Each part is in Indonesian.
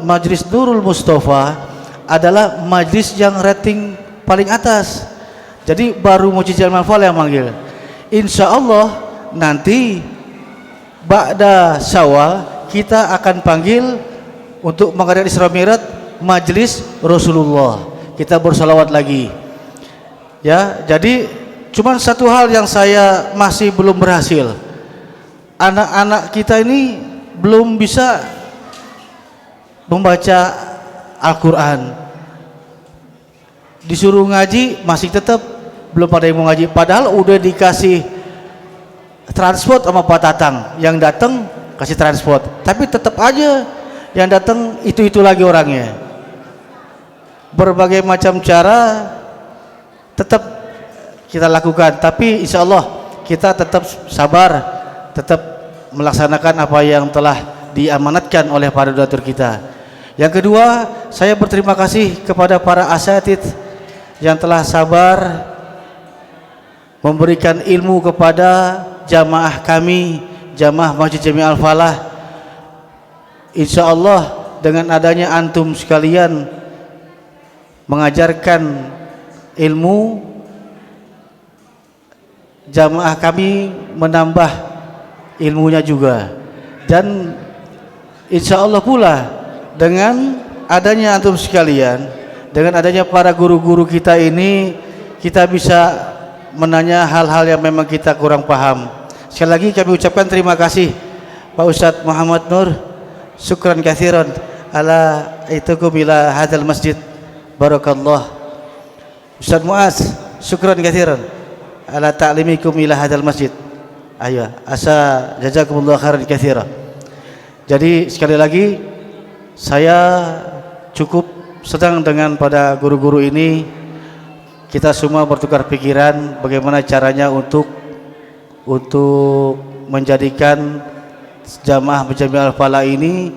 Majlis Nurul Mustafa adalah majlis yang rating paling atas. Jadi baru Masjid Jami Al-Falah yang manggil. Insya Allah nanti ba'da Syawal kita akan panggil untuk mengadakan Isra Mi'raj Majlis Rasulullah. Kita bersalawat lagi. Ya, jadi cuman satu hal yang saya masih belum berhasil. Anak-anak kita ini belum bisa membaca Al-Quran. Disuruh ngaji masih tetap belum pada yang mau ngaji. Padahal udah dikasih transport sama Pak Tatang, yang datang kasih transport, tapi tetap aja yang datang itu lagi orangnya. Berbagai macam cara tetap kita lakukan, tapi insya Allah kita tetap sabar, tetap melaksanakan apa yang telah diamanatkan oleh para donatur kita. Yang kedua, saya berterima kasih kepada para asatid yang telah sabar memberikan ilmu kepada jamaah kami, jamaah Masjid Jami Al-Falah. Insya Allah dengan adanya antum sekalian mengajarkan ilmu, jamaah kami menambah ilmunya juga. Dan insya Allah pula dengan adanya antum sekalian, dengan adanya para guru-guru kita ini, kita bisa menanya hal-hal yang memang kita kurang paham. Sekali lagi kami ucapkan terima kasih Pak Ustadz Muhammad Nur, syukran katsiran ala itukum ila hadzal masjid, barakallah. Ustadz Muaz, syukran katsiran ala ta'limikum ila hadzal masjid. Ayo, asa jazakumullah khairan katsiran. Jadi sekali lagi saya cukup senang dengan pada guru-guru ini. Kita semua bertukar pikiran bagaimana caranya untuk menjadikan jamaah Jami Al-Falah ini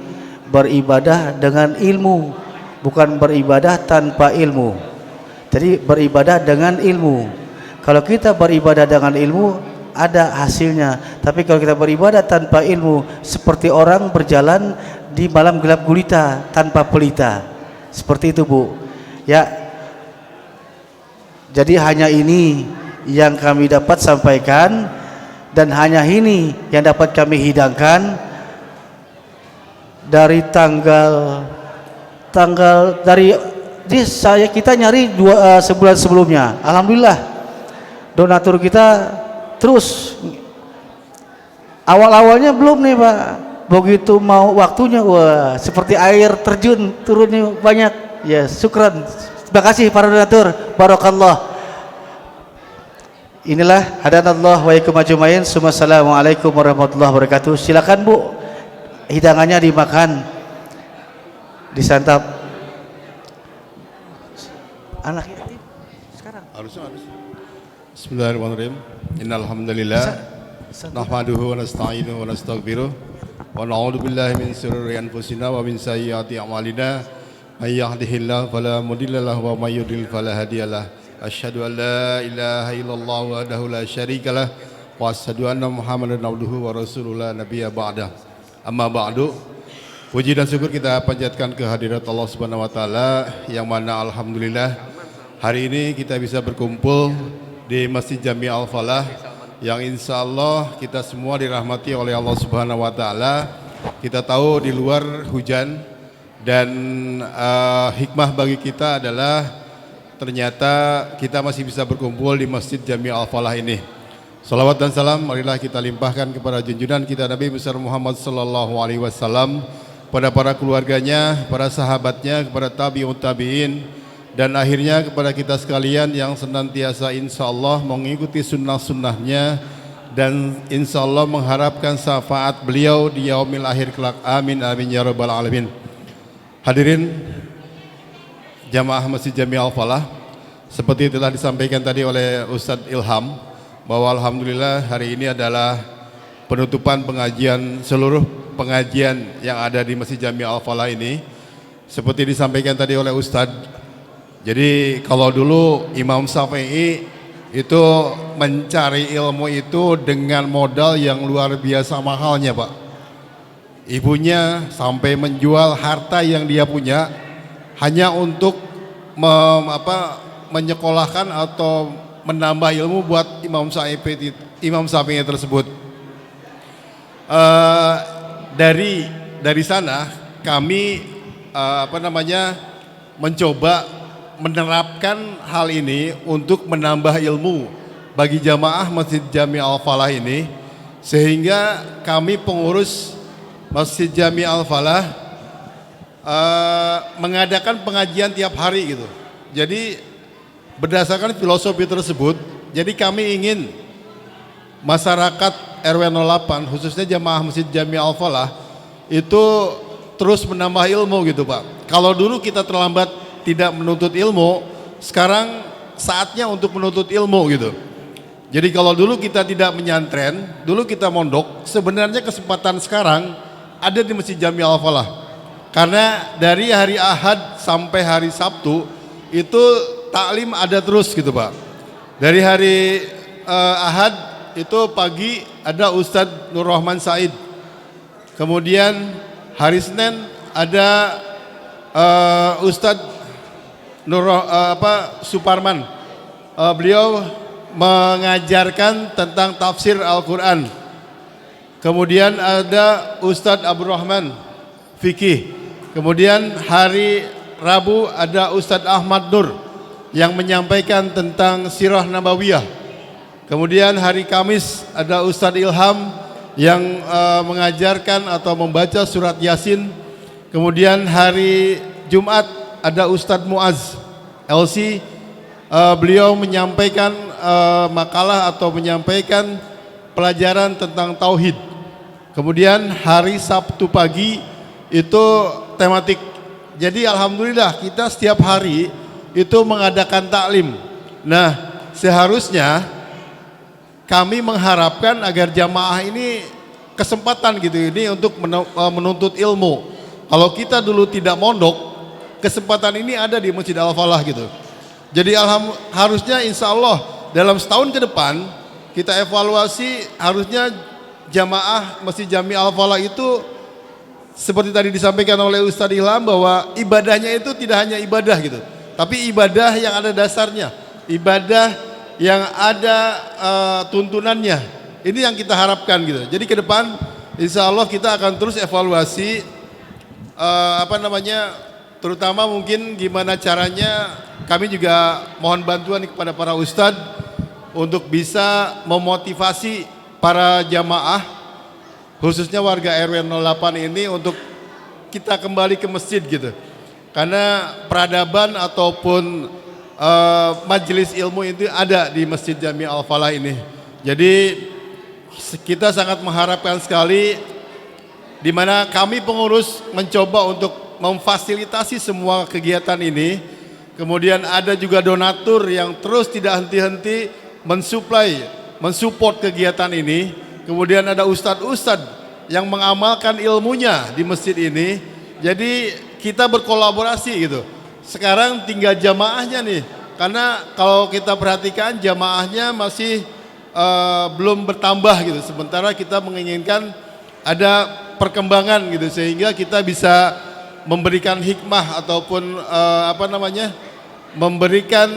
beribadah dengan ilmu, bukan beribadah tanpa ilmu. Jadi beribadah dengan ilmu. Kalau kita beribadah dengan ilmu ada hasilnya, tapi kalau kita beribadah tanpa ilmu seperti orang berjalan di malam gelap gulita tanpa pelita. Seperti itu, Bu. Ya. Jadi hanya ini yang kami dapat sampaikan, dan hanya ini yang dapat kami hidangkan dari kita nyari sebulan sebelumnya. Alhamdulillah donatur kita terus. Awal-awalnya belum nih Pak, begitu mau waktunya wah seperti air terjun turunnya banyak. Ya, syukran. Terima kasih para donatur, barakallah. Inilah hadanallah wa iyakum ajmain. Assalamualaikum warahmatullahi wabarakatuh. Silakan Bu, hidangannya dimakan, disantap. Anak yatim sekarang harus. Bismillahirrahmanirrahim. Innal hamdalillah nahmaduhu wa nasta'inuhu wa nastaghfiruh wa na'udzu billahi min shururi anfusina wa min sayyiati a'malina. May yahdihillahu fala mudilla lahu wa may yudlil fala hadiyalah. Asyhadu an la ilaha illallah wahdahu la syarikalah wa asyhadu anna Muhammadan abduhu wa rasuluhu nabiyya ba'da. Amma ba'du. Puji dan syukur kita panjatkan kehadirat Allah Subhanahu wa taala yang mana alhamdulillah hari ini kita bisa berkumpul di Masjid Jami Al-Falah yang insyaallah kita semua dirahmati oleh Allah Subhanahu wa taala. Kita tahu di luar hujan, dan hikmah bagi kita adalah ternyata kita masih bisa berkumpul di Masjid Jami Al-Falah ini. Salawat dan salam marilah kita limpahkan kepada junjungan kita Nabi besar Muhammad sallallahu alaihi wasallam, pada para keluarganya, para sahabatnya, kepada tabi'ut tabi'in, dan akhirnya kepada kita sekalian yang senantiasa insyaallah mengikuti sunnah-sunnahnya dan insyaallah mengharapkan syafaat beliau di yaumil akhir kelak. Amin amin ya rabbal alamin. Hadirin jamaah Masjid Jami Al-Falah, seperti telah disampaikan tadi oleh Ustadz Ilham, bahwa alhamdulillah hari ini adalah penutupan pengajian, seluruh pengajian yang ada di Masjid Jami Al-Falah ini. Seperti disampaikan tadi oleh Ustadz, jadi kalau dulu Imam Syafi'i itu mencari ilmu itu dengan modal yang luar biasa mahalnya Pak. ibunya sampai menjual harta yang dia punya hanya untuk menyekolahkan atau menambah ilmu buat Imam Syafi'i tersebut. Dari sana kami mencoba menerapkan hal ini untuk menambah ilmu bagi jamaah Masjid Jami Al-Falah ini, sehingga kami pengurus Masjid Jami Al-Falah mengadakan pengajian tiap hari gitu. Jadi berdasarkan filosofi tersebut, jadi kami ingin masyarakat RW 08 khususnya jamaah Masjid Jami Al-Falah itu terus menambah ilmu gitu Pak. Kalau dulu kita terlambat tidak menuntut ilmu, sekarang saatnya untuk menuntut ilmu gitu. Jadi kalau dulu kita tidak menyantren, dulu kita mondok, sebenarnya kesempatan sekarang ada di Masjid Jami Al-Falah. Karena dari hari Ahad sampai hari Sabtu itu taklim ada terus gitu Pak. Dari hari Ahad itu pagi ada Ustadz Nur Rahman Said. Kemudian hari Senin ada Ustadz Suparman. Beliau mengajarkan tentang tafsir Al-Quran. Kemudian ada Ustadz Abdurrahman Fikih. Kemudian hari Rabu ada Ustadz Ahmad Nur yang menyampaikan tentang Sirah Nabawiyah. Kemudian hari Kamis ada Ustadz Ilham yang mengajarkan atau membaca surat Yasin. Kemudian hari Jumat ada Ustadz Muaz LC, beliau menyampaikan makalah atau menyampaikan pelajaran tentang tauhid. Kemudian hari Sabtu pagi itu tematik. Jadi alhamdulillah kita setiap hari itu mengadakan taklim. Nah, seharusnya kami mengharapkan agar jamaah ini kesempatan gitu ini untuk menuntut ilmu. Kalau kita dulu tidak mondok, kesempatan ini ada di Masjid Al-Falah gitu. Jadi harusnya insya Allah dalam setahun ke depan kita evaluasi, harusnya jamaah Masjid Jami Al-Falah itu seperti tadi disampaikan oleh Ustadz Ilham bahwa ibadahnya itu tidak hanya ibadah gitu, tapi ibadah yang ada dasarnya, ibadah yang ada tuntunannya. Ini yang kita harapkan gitu. Jadi ke depan insya Allah kita akan terus evaluasi terutama mungkin gimana caranya. Kami juga mohon bantuan kepada para ustadz untuk bisa memotivasi para jamaah khususnya warga RW 08 ini untuk kita kembali ke masjid gitu. Karena peradaban ataupun majelis ilmu itu ada di Masjid Jami Al-Falah ini. Jadi kita sangat mengharapkan sekali di mana kami pengurus mencoba untuk memfasilitasi semua kegiatan ini. Kemudian ada juga donatur yang terus tidak henti-henti mensupport kegiatan ini. Kemudian ada ustadz-ustadz yang mengamalkan ilmunya di masjid ini. Jadi kita berkolaborasi gitu. Sekarang tinggal jamaahnya nih. Karena kalau kita perhatikan jamaahnya masih belum bertambah gitu. Sementara kita menginginkan ada perkembangan gitu sehingga kita bisa memberikan hikmah ataupun memberikan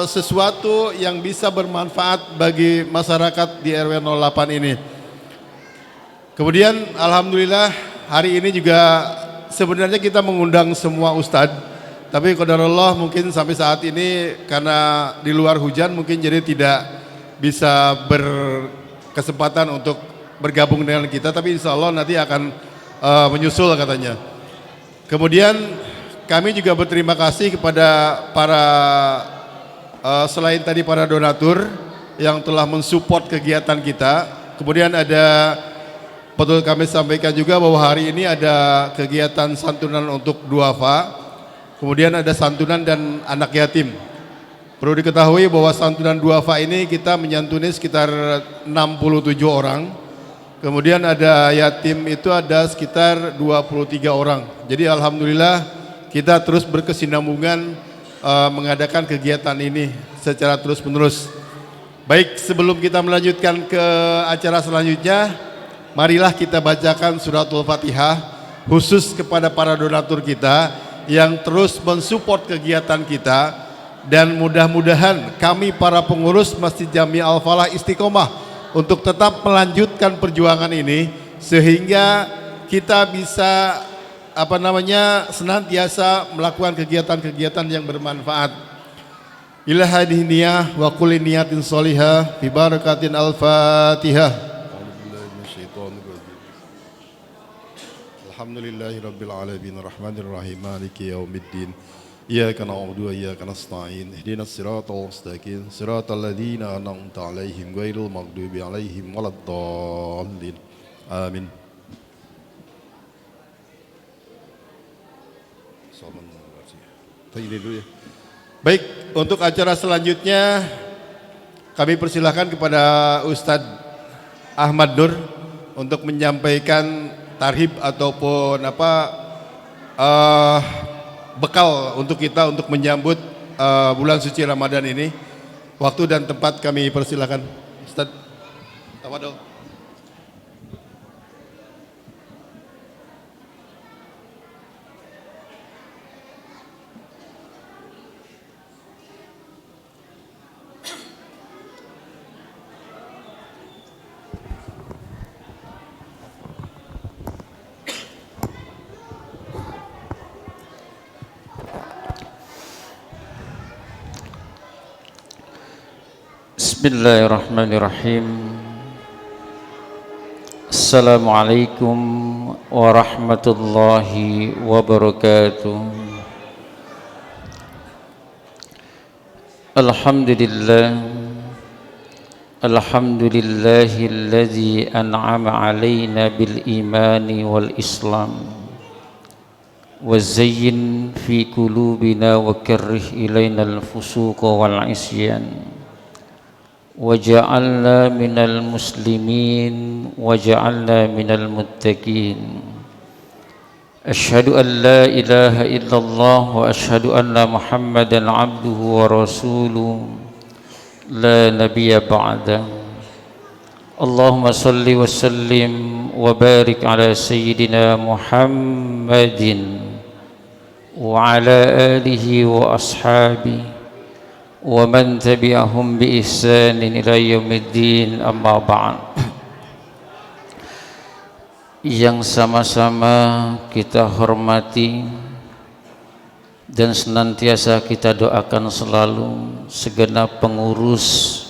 sesuatu yang bisa bermanfaat bagi masyarakat di RW 08 ini. Kemudian alhamdulillah hari ini juga sebenarnya kita mengundang semua ustadz, tapi qadarullah mungkin sampai saat ini karena di luar hujan mungkin jadi tidak bisa berkesempatan untuk bergabung dengan kita, tapi insya Allah nanti akan menyusul katanya. Kemudian kami juga berterima kasih kepada para selain tadi para donatur yang telah mensupport kegiatan kita. Kemudian perlu kami sampaikan juga bahwa hari ini ada kegiatan santunan untuk duafa. Kemudian ada santunan dan anak yatim. Perlu diketahui bahwa santunan duafa ini kita menyantuni sekitar 67 orang. Kemudian ada yatim itu ada sekitar 23 orang. Jadi alhamdulillah kita terus berkesinambungan mengadakan kegiatan ini secara terus menerus. Baik, sebelum kita melanjutkan ke acara selanjutnya, marilah kita bacakan suratul Fatihah khusus kepada para donatur kita yang terus mensupport kegiatan kita, dan mudah-mudahan kami para pengurus Masjid Jami Al-Falah Istiqomah untuk tetap melanjutkan perjuangan ini sehingga kita bisa senantiasa melakukan kegiatan-kegiatan yang bermanfaat. Ila hadhihi niyah wa kulli niyatin sholihah bi barakatin al-Fatihah. Alhamdulillahirabbil alamin arrahmanir rahim maliki yaumiddin. Iyyaka na'budu wa iyyaka nasta'in. Ihdinas siratal mustaqim. Siratal ladzina an'amta 'alaihim ghairil maghdubi 'alaihim waladdallin. Amin. Baik, untuk acara selanjutnya kami persilahkan kepada Ustadz Ahmad Nur untuk menyampaikan tarhib ataupun bekal untuk kita untuk menyambut bulan suci Ramadan ini. Waktu dan tempat kami persilahkan. Ustadz Ahmad Nur. Bismillahirrahmanirrahim. Assalamualaikum warahmatullahi wabarakatuh. Alhamdulillahilladzi an'ama alaina bil imani wal islam wa zayyin fi qulubina wa karrih ilaina al fusuqa wal isyan waja'alna minal muslimin waja'alna minal muttaqin. Asyhadu an la ilaha illallah wa asyhadu anna Muhammadan abduhu wa rasuluh la nabiyya ba'da. Allahumma salli wa sallim wa barik ala sayyidina Muhammadin wa ala alihi wa ashabihi wa man tabi'ahum bi ihsanin ila yaumiddin, amma ba'd. Yang sama-sama kita hormati dan senantiasa kita doakan selalu segenap pengurus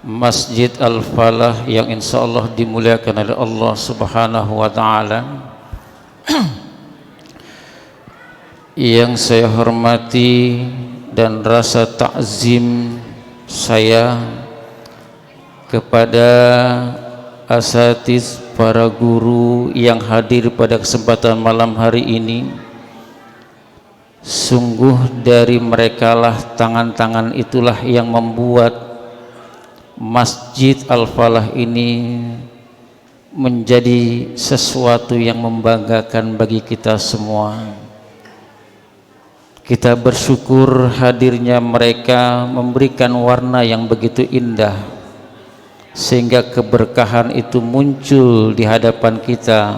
Masjid Al-Falah yang insyaallah dimuliakan oleh Allah Subhanahu wa taala. Yang saya hormati dan rasa takzim saya kepada asatiz, para guru yang hadir pada kesempatan malam hari ini. Sungguh dari merekalah, tangan-tangan itulah yang membuat Masjid Al-Falah ini menjadi sesuatu yang membanggakan bagi kita semua. Kita bersyukur hadirnya mereka memberikan warna yang begitu indah sehingga keberkahan itu muncul di hadapan kita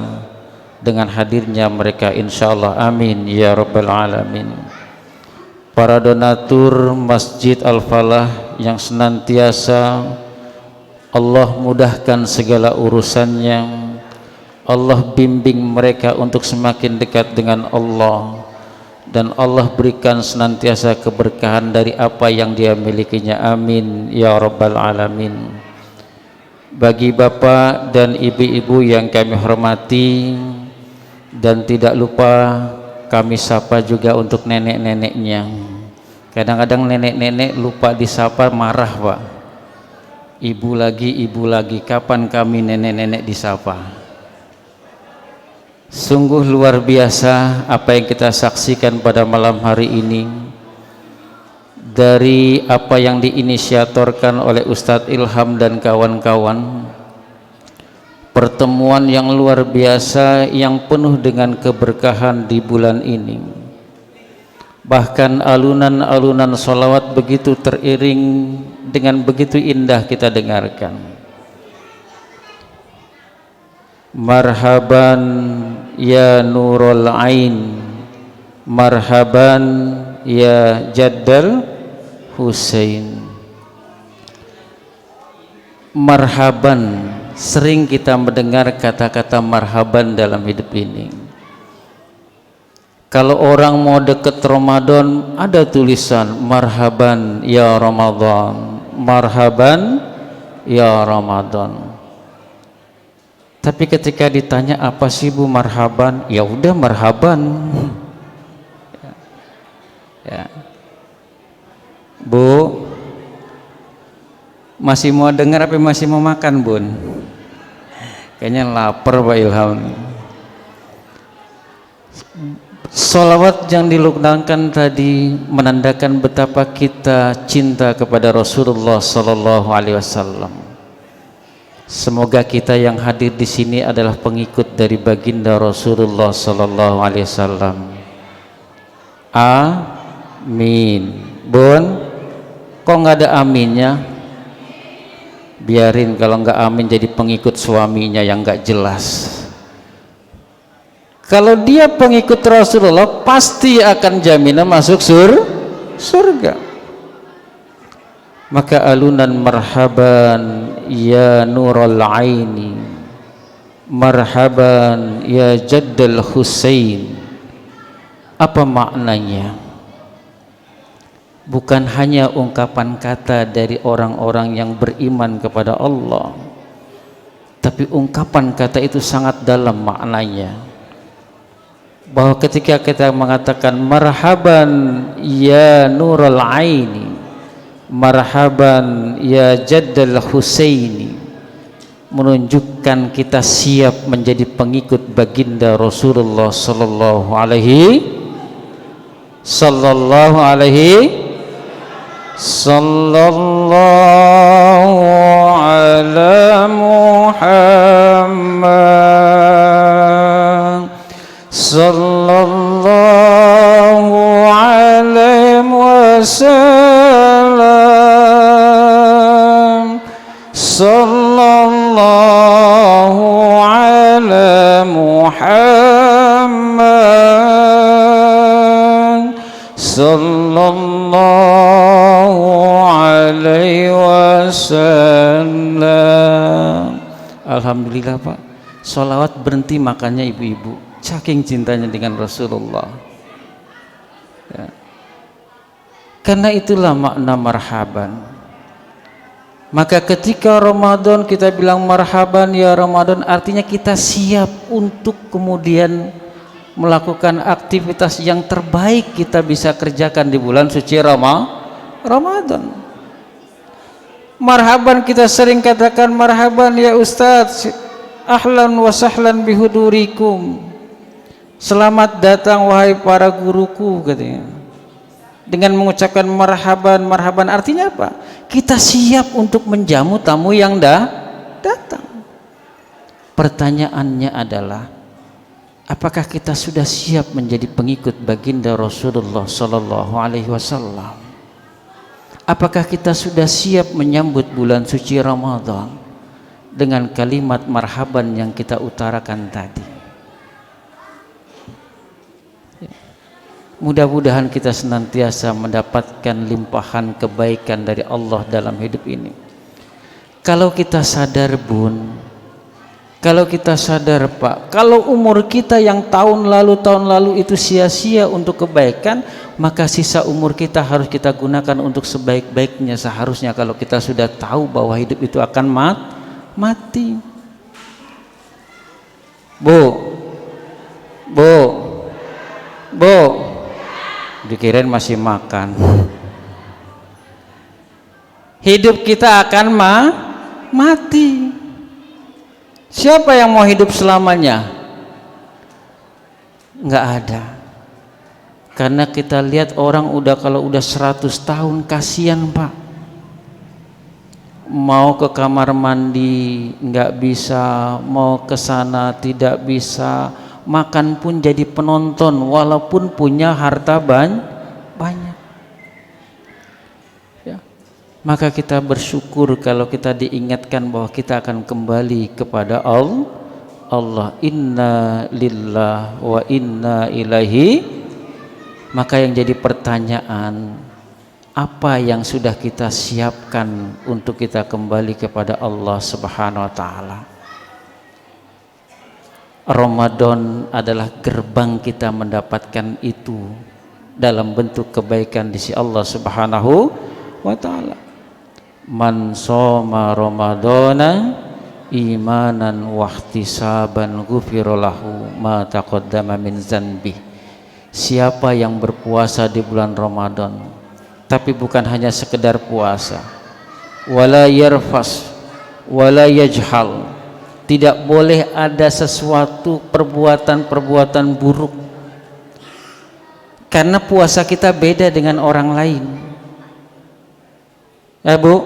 dengan hadirnya mereka, insyaallah. Amin ya rabbal alamin. Para donatur Masjid Al-Falah yang senantiasa Allah mudahkan segala urusannya, Allah bimbing mereka untuk semakin dekat dengan Allah, dan Allah berikan senantiasa keberkahan dari apa yang dia milikinya. Amin ya rabbal alamin. Bagi bapak dan ibu-ibu yang kami hormati, dan tidak lupa kami sapa juga untuk nenek-neneknya. Kadang-kadang nenek-nenek lupa disapa, marah pak. Ibu lagi, kapan kami nenek-nenek disapa? Sungguh luar biasa apa yang kita saksikan pada malam hari ini, dari apa yang diinisiatorkan oleh Ustadz Ilham dan kawan-kawan. Pertemuan yang luar biasa yang penuh dengan keberkahan di bulan ini. Bahkan alunan-alunan sholawat begitu teriring dengan begitu indah kita dengarkan. marhaban ya nurul ain, marhaban ya jaddal Husain. Marhaban, sering kita mendengar kata-kata marhaban dalam hidup ini. Kalau orang mau deket Ramadan, ada tulisan marhaban ya Ramadan, marhaban ya Ramadan. Tapi ketika ditanya apa sih Bu marhaban, ya udah marhaban. Ya. Bu, masih mau dengar apa masih mau makan Bun? Kayaknya lapar Pak Ilham. Sholawat yang diluknangkan tadi menandakan betapa kita cinta kepada Rasulullah Sallallahu Alaihi Wasallam. Semoga kita yang hadir di sini adalah pengikut dari baginda Rasulullah Sallallahu Alaihi Wasallam. Amin. Bun, kok nggak ada aminnya? Biarin, kalau nggak amin jadi pengikut suaminya yang nggak jelas. Kalau dia pengikut Rasulullah pasti akan jaminan masuk surga. Maka alunan marhaban ya nurul aini, marhaban ya jaddal Husain. Apa maknanya? Bukan hanya ungkapan kata dari orang-orang yang beriman kepada Allah, tapi ungkapan kata itu sangat dalam maknanya. Bahwa ketika kita mengatakan marhaban ya nurul aini, marhaban ya jaddal Husaini, menunjukkan kita siap menjadi pengikut baginda Rasulullah sallallahu alaihi sallallahu ala Muhammad sallallahu alaihi wasallam sallallahu ala Muhammad sallallahu alaihi wasallam. Alhamdulillah Pak, sholawat berhenti makannya ibu-ibu, saking cintanya dengan Rasulullah ya. Karena itulah makna marhaban. Maka ketika Ramadan kita bilang marhaban ya Ramadan, artinya kita siap untuk kemudian melakukan aktivitas yang terbaik kita bisa kerjakan di bulan suci Ramadan. Marhaban, kita sering katakan marhaban ya Ustadz, ahlan wa sahlan bihudurikum, selamat datang wahai para guruku, katanya. Dengan mengucapkan marhaban, marhaban artinya apa? Kita siap untuk menjamu tamu yang datang. Pertanyaannya adalah, apakah kita sudah siap menjadi pengikut baginda Rasulullah Sallallahu Alaihi Wasallam? Apakah kita sudah siap menyambut bulan suci Ramadan dengan kalimat marhaban yang kita utarakan tadi? Mudah-mudahan kita senantiasa mendapatkan limpahan kebaikan dari Allah dalam hidup ini. Kalau kita sadar Bun, kalau kita sadar Pak, kalau umur kita yang tahun lalu itu sia-sia untuk kebaikan, maka sisa umur kita harus kita gunakan untuk sebaik-baiknya. Seharusnya kalau kita sudah tahu bahwa hidup itu akan mati. Bu, dikirain masih makan. Hidup kita akan mati. Siapa yang mau hidup selamanya? Enggak ada. Karena kita lihat orang kalau udah 100 tahun, kasihan Pak. Mau ke kamar mandi enggak bisa, mau ke sana tidak bisa, makan pun jadi penonton walaupun punya harta banyak. Maka kita bersyukur kalau kita diingatkan bahwa kita akan kembali kepada Allah, inna lillah wa inna ilaihi. Maka yang jadi pertanyaan, apa yang sudah kita siapkan untuk kita kembali kepada Allah Subhanahu wa taala? Ramadan adalah gerbang kita mendapatkan itu dalam bentuk kebaikan di sisi Allah Subhanahu wa taala. Man shoma ramadhana imanan wahtisaban ghufira lahu ma taqaddama min zanbi. Siapa yang berpuasa di bulan Ramadan tapi bukan hanya sekedar puasa, wala yarfas wala yajhal, tidak boleh ada sesuatu perbuatan-perbuatan buruk, karena puasa kita beda dengan orang lain. Ya Bu,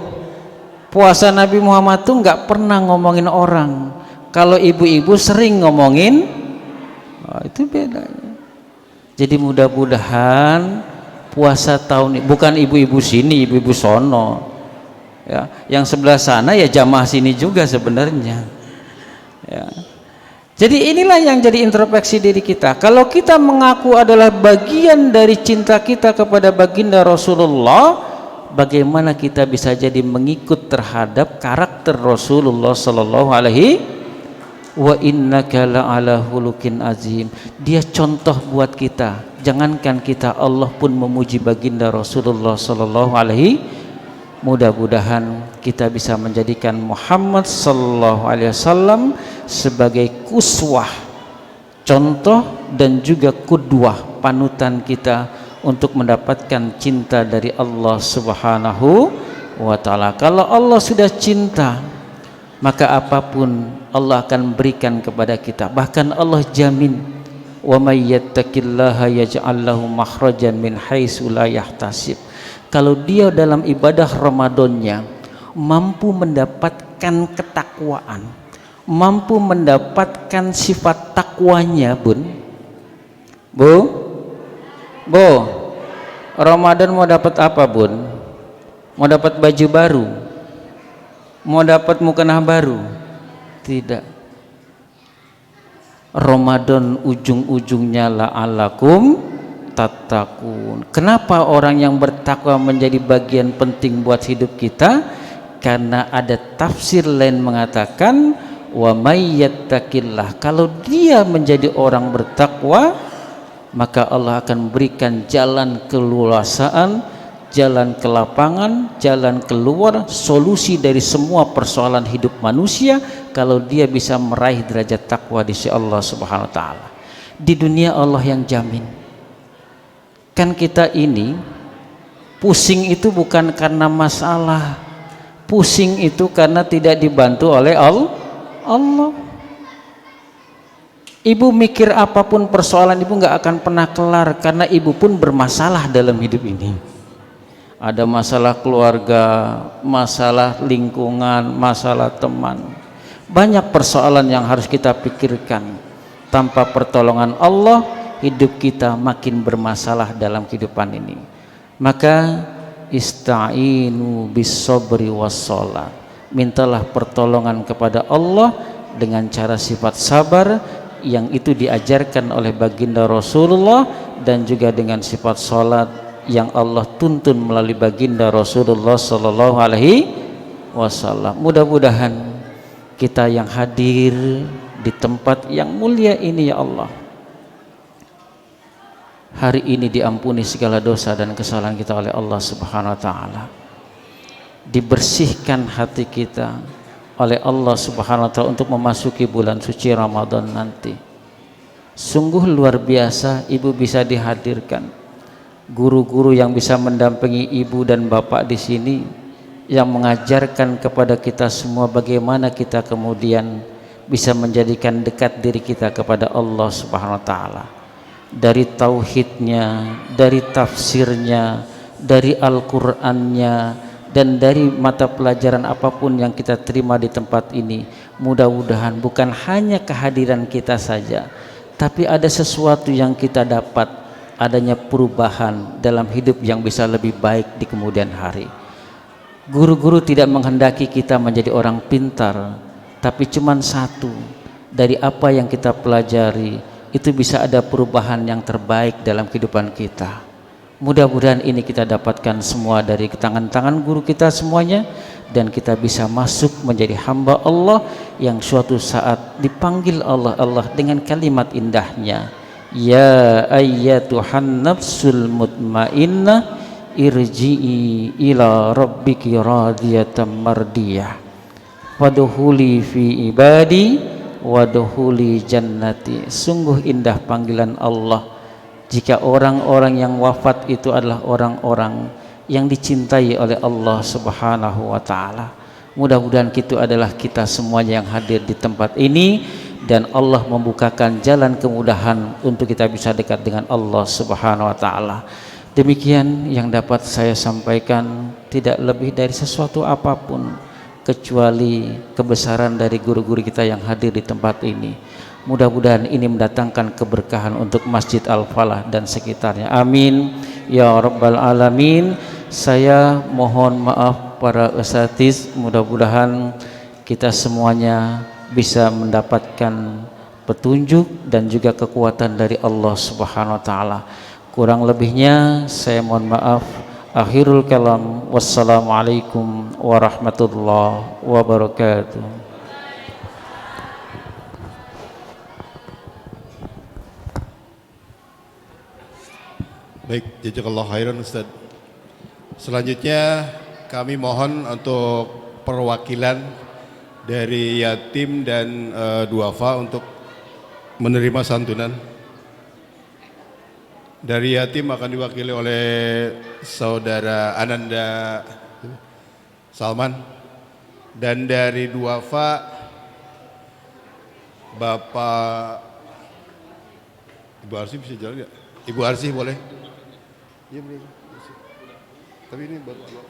puasa Nabi Muhammad tuh nggak pernah ngomongin orang. Kalau ibu-ibu sering ngomongin, itu bedanya. Jadi mudah-mudahan puasa tahun ini, bukan ibu-ibu sini, ibu-ibu sono, ya, yang sebelah sana ya jamaah sini juga sebenarnya. Ya. Jadi inilah yang jadi introspeksi diri kita. Kalau kita mengaku adalah bagian dari cinta kita kepada baginda Rasulullah, bagaimana kita bisa jadi mengikut terhadap karakter Rasulullah sallallahu alaihi wa innaka la'ala khuluqin azim. Dia contoh buat kita. Jangankan kita, Allah pun memuji baginda Rasulullah sallallahu alaihi. Mudah-mudahan kita bisa menjadikan Muhammad sallallahu alaihi wasallam sebagai kuswah, contoh dan juga qudwah, panutan kita untuk mendapatkan cinta dari Allah Subhanahu wa taala. Kalau Allah sudah cinta, maka apapun Allah akan berikan kepada kita. Bahkan Allah jamin, wa may yattaqillaha yaj'al lahu makhrajan min haitsu la yahtasib. Kalau dia dalam ibadah Ramadannya mampu mendapatkan ketakwaan, mampu mendapatkan sifat takwanya, Bu, Ramadan mau dapat apa, Bun? Mau dapat baju baru? Mau dapat mukena baru? Tidak. Ramadan ujung-ujungnya la'alakum tattaqun. Kenapa orang yang bertakwa menjadi bagian penting buat hidup kita? Karena ada tafsir lain mengatakan wa may yattaqillah. Kalau dia menjadi orang bertakwa, maka Allah akan berikan jalan keluasaan, jalan ke lapangan, jalan keluar, solusi dari semua persoalan hidup manusia kalau dia bisa meraih derajat takwa di sisi Allah Subhanahu wa taala. Di dunia Allah yang jamin. Kan kita ini pusing itu bukan karena masalah, pusing itu karena tidak dibantu oleh Allah. Ibu mikir apapun persoalan ibu nggak akan pernah kelar, karena ibu pun bermasalah dalam hidup ini. Ada masalah keluarga, masalah lingkungan, masalah teman, banyak persoalan yang harus kita pikirkan. Tanpa pertolongan Allah, hidup kita makin bermasalah dalam kehidupan ini. Maka ista'inu bis sabri was shalah, mintalah pertolongan kepada Allah dengan cara sifat sabar yang itu diajarkan oleh baginda Rasulullah, dan juga dengan sifat salat yang Allah tuntun melalui baginda Rasulullah sallallahu alaihi wasallam. Mudah-mudahan kita yang hadir di tempat yang mulia ini, ya Allah, hari ini diampuni segala dosa dan kesalahan kita oleh Allah Subhanahu wa taala. Dibersihkan hati kita oleh Allah Subhanahu wa taala untuk memasuki bulan suci Ramadan nanti. Sungguh luar biasa ibu bisa dihadirkan. Guru-guru yang bisa mendampingi ibu dan bapak di sini, yang mengajarkan kepada kita semua bagaimana kita kemudian bisa menjadikan dekat diri kita kepada Allah Subhanahu wa taala. Dari tauhidnya, dari tafsirnya, dari Al-Qur'annya, dan dari mata pelajaran apapun yang kita terima di tempat ini. Mudah-mudahan bukan hanya kehadiran kita saja, tapi ada sesuatu yang kita dapat, adanya perubahan dalam hidup yang bisa lebih baik di kemudian hari. Guru-guru tidak menghendaki kita menjadi orang pintar, tapi cuman satu, dari apa yang kita pelajari itu bisa ada perubahan yang terbaik dalam kehidupan kita. Mudah-mudahan ini kita dapatkan semua dari tangan-tangan guru kita semuanya, dan kita bisa masuk menjadi hamba Allah yang suatu saat dipanggil Allah dengan kalimat indahnya, ya ayyatuhan nafsul mutmainnah irji'i ila rabbiki radiyatan mardiyah wadkhuli fi ibadi wadkhuli jannati. Sungguh indah panggilan Allah jika orang-orang yang wafat itu adalah orang-orang yang dicintai oleh Allah Subhanahu wa taala. Mudah-mudahan itu adalah kita semuanya yang hadir di tempat ini, dan Allah membukakan jalan kemudahan untuk kita bisa dekat dengan Allah Subhanahu wa taala. Demikian yang dapat saya sampaikan, tidak lebih dari sesuatu apapun kecuali kebesaran dari guru-guru kita yang hadir di tempat ini. Mudah-mudahan ini mendatangkan keberkahan untuk Masjid Al-Falah dan sekitarnya. Amin ya rabbal alamin. Saya mohon maaf para ustadz, mudah-mudahan kita semuanya bisa mendapatkan petunjuk dan juga kekuatan dari Allah Subhanahu wa taala. Kurang lebihnya saya mohon maaf. Akhirul kalam, wassalamualaikum warahmatullahi wabarakatuh. Baik, jazakallah khairan Ustaz. Selanjutnya kami mohon untuk perwakilan dari yatim dan duafa untuk menerima santunan. Dari yatim akan diwakili oleh saudara Ananda Salman, dan dari duafa Bapak Ibu Arsy bisa jalan nggak? Ibu Arsy boleh? Iya boleh. Tapi ini baru dua.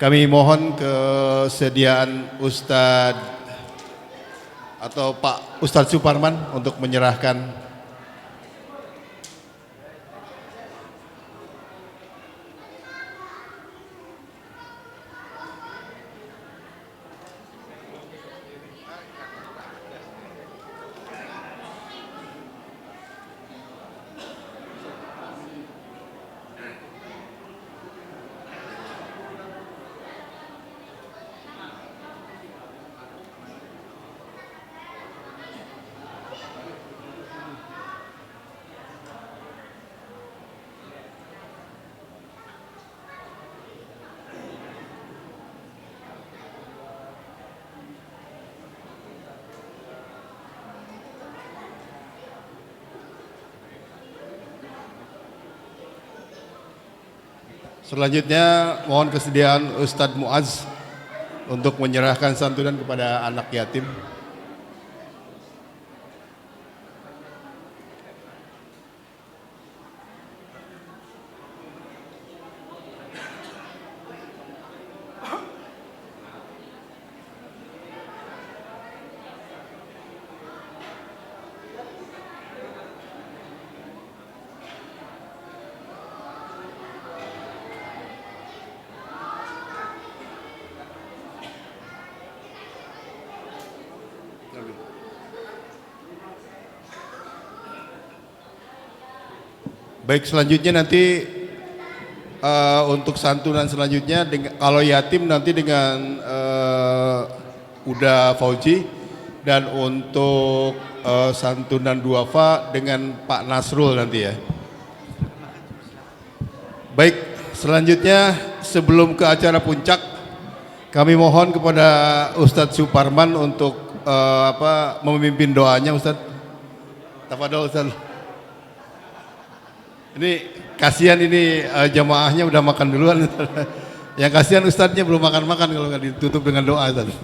Kami mohon kesediaan Ustadz atau Pak Ustadz Suparman untuk menyerahkan selanjutnya mohon kesediaan Ustadz Muaz untuk menyerahkan santunan kepada anak yatim. Baik, selanjutnya nanti untuk santunan selanjutnya kalau yatim nanti dengan Uda Fauji, dan untuk santunan duafa dengan Pak Nasrul nanti ya. Baik, selanjutnya sebelum ke acara puncak, kami mohon kepada Ustadz Suparman untuk memimpin doanya. Ustadz, tafadhol Ustadz. Ini kasihan ini jamaahnya udah makan duluan. Yang kasihan Ustadznya belum makan-makan kalau nggak ditutup dengan doa. Ustadz.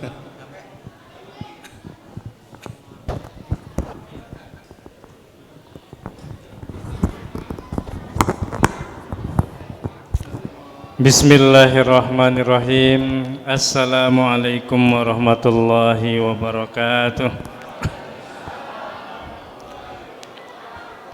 Bismillahirrahmanirrahim. Assalamualaikum warahmatullahi wabarakatuh.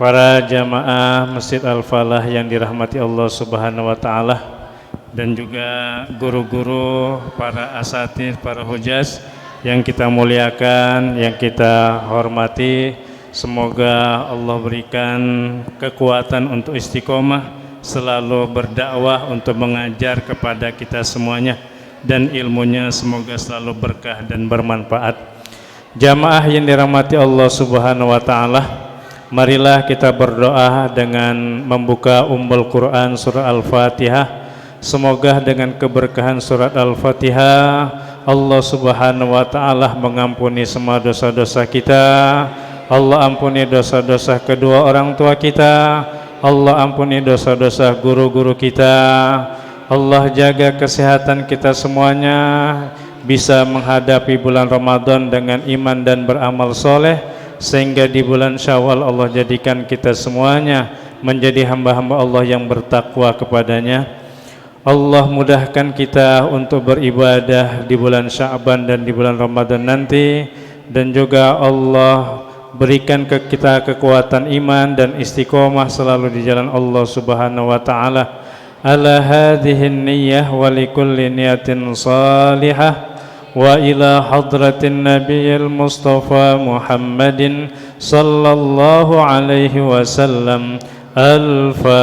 para jamaah Masjid Al-Falah yang dirahmati Allah Subhanahu wa taala, dan juga guru-guru, para asatidz, para hujaz yang kita muliakan, yang kita hormati. Semoga Allah berikan kekuatan untuk istiqomah selalu berdakwah untuk mengajar kepada kita semuanya, dan ilmunya semoga selalu berkah dan bermanfaat. Jamaah yang dirahmati Allah Subhanahu wa taala, marilah kita berdoa dengan membuka Ummul Quran surah Al-Fatihah. Semoga dengan keberkahan surat Al-Fatihah Allah Subhanahu wa taala mengampuni semua dosa-dosa kita. Allah ampuni dosa-dosa kedua orang tua kita. Allah ampuni dosa-dosa guru-guru kita. Allah jaga kesehatan kita semuanya, bisa menghadapi bulan Ramadan dengan iman dan beramal soleh, sehingga di bulan Syawal Allah jadikan kita semuanya menjadi hamba-hamba Allah yang bertakwa kepadanya. Allah mudahkan kita untuk beribadah di bulan Sya'ban dan di bulan Ramadan nanti, dan juga Allah berikan ke kita kekuatan iman dan istiqomah selalu di jalan Allah Subhanahu wa taala. Ala hadhihi niyyah wa likulli niyatin salihah wa ila hadratin nabiyil mustafa Muhammadin sallallahu alaihi wasallam. Al-Fatihah.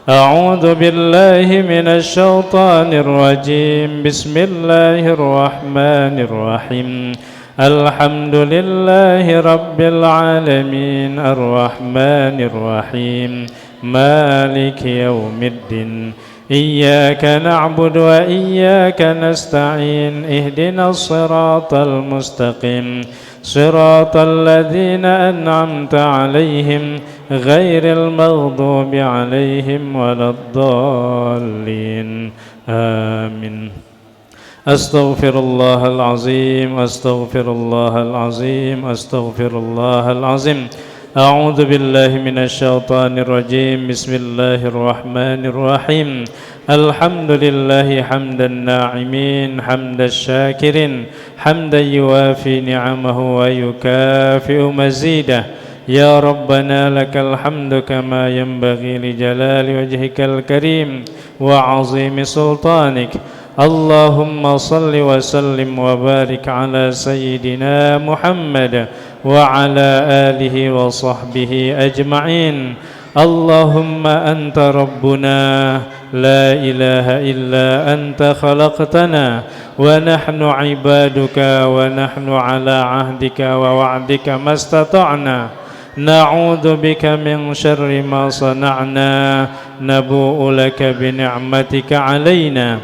A'udzu billahi minasy syaithanir rajim. Bismillahir rahmanir rahim. Alhamdulillahi rabbil alamin, arrahmanir rahim, maliki yaumiddin. Iyyaka na'budu wa iyyaka nasta'in. Ihdinas siratal mustaqim, siratal ladzina an'amta 'alaihim ghairil maghdubi 'alaihim waladdallin. Amin. Astaghfirullahal azim, astaghfirullahal azim, astaghfirullahal azim. A'udzu billahi minasy syaithanir rajim. Bismillahirrahmanirrahim. Alhamdulillahi hamdan na'imin, hamdasy syakirin, hamdan yuwafi ni'amahu wa yukafi'u mazidah. Ya Rabbana lakal hamdu kama yanbaghi li jalali wajhikal karim wa 'azimi sultanik. Allahumma salli wa sallim wa barik ala sayyidina Muhammad wa ala alihi wa sahbihi ajma'in. Allahumma anta rabbuna la ilaha illa anta khalaqtana wa nahnu ibaduka wa nahnu ala ahdika wa wa'dika mastata'na. Na'udzu bika min syarri ma sana'na, nabu'u laka bi ni'matika 'alaina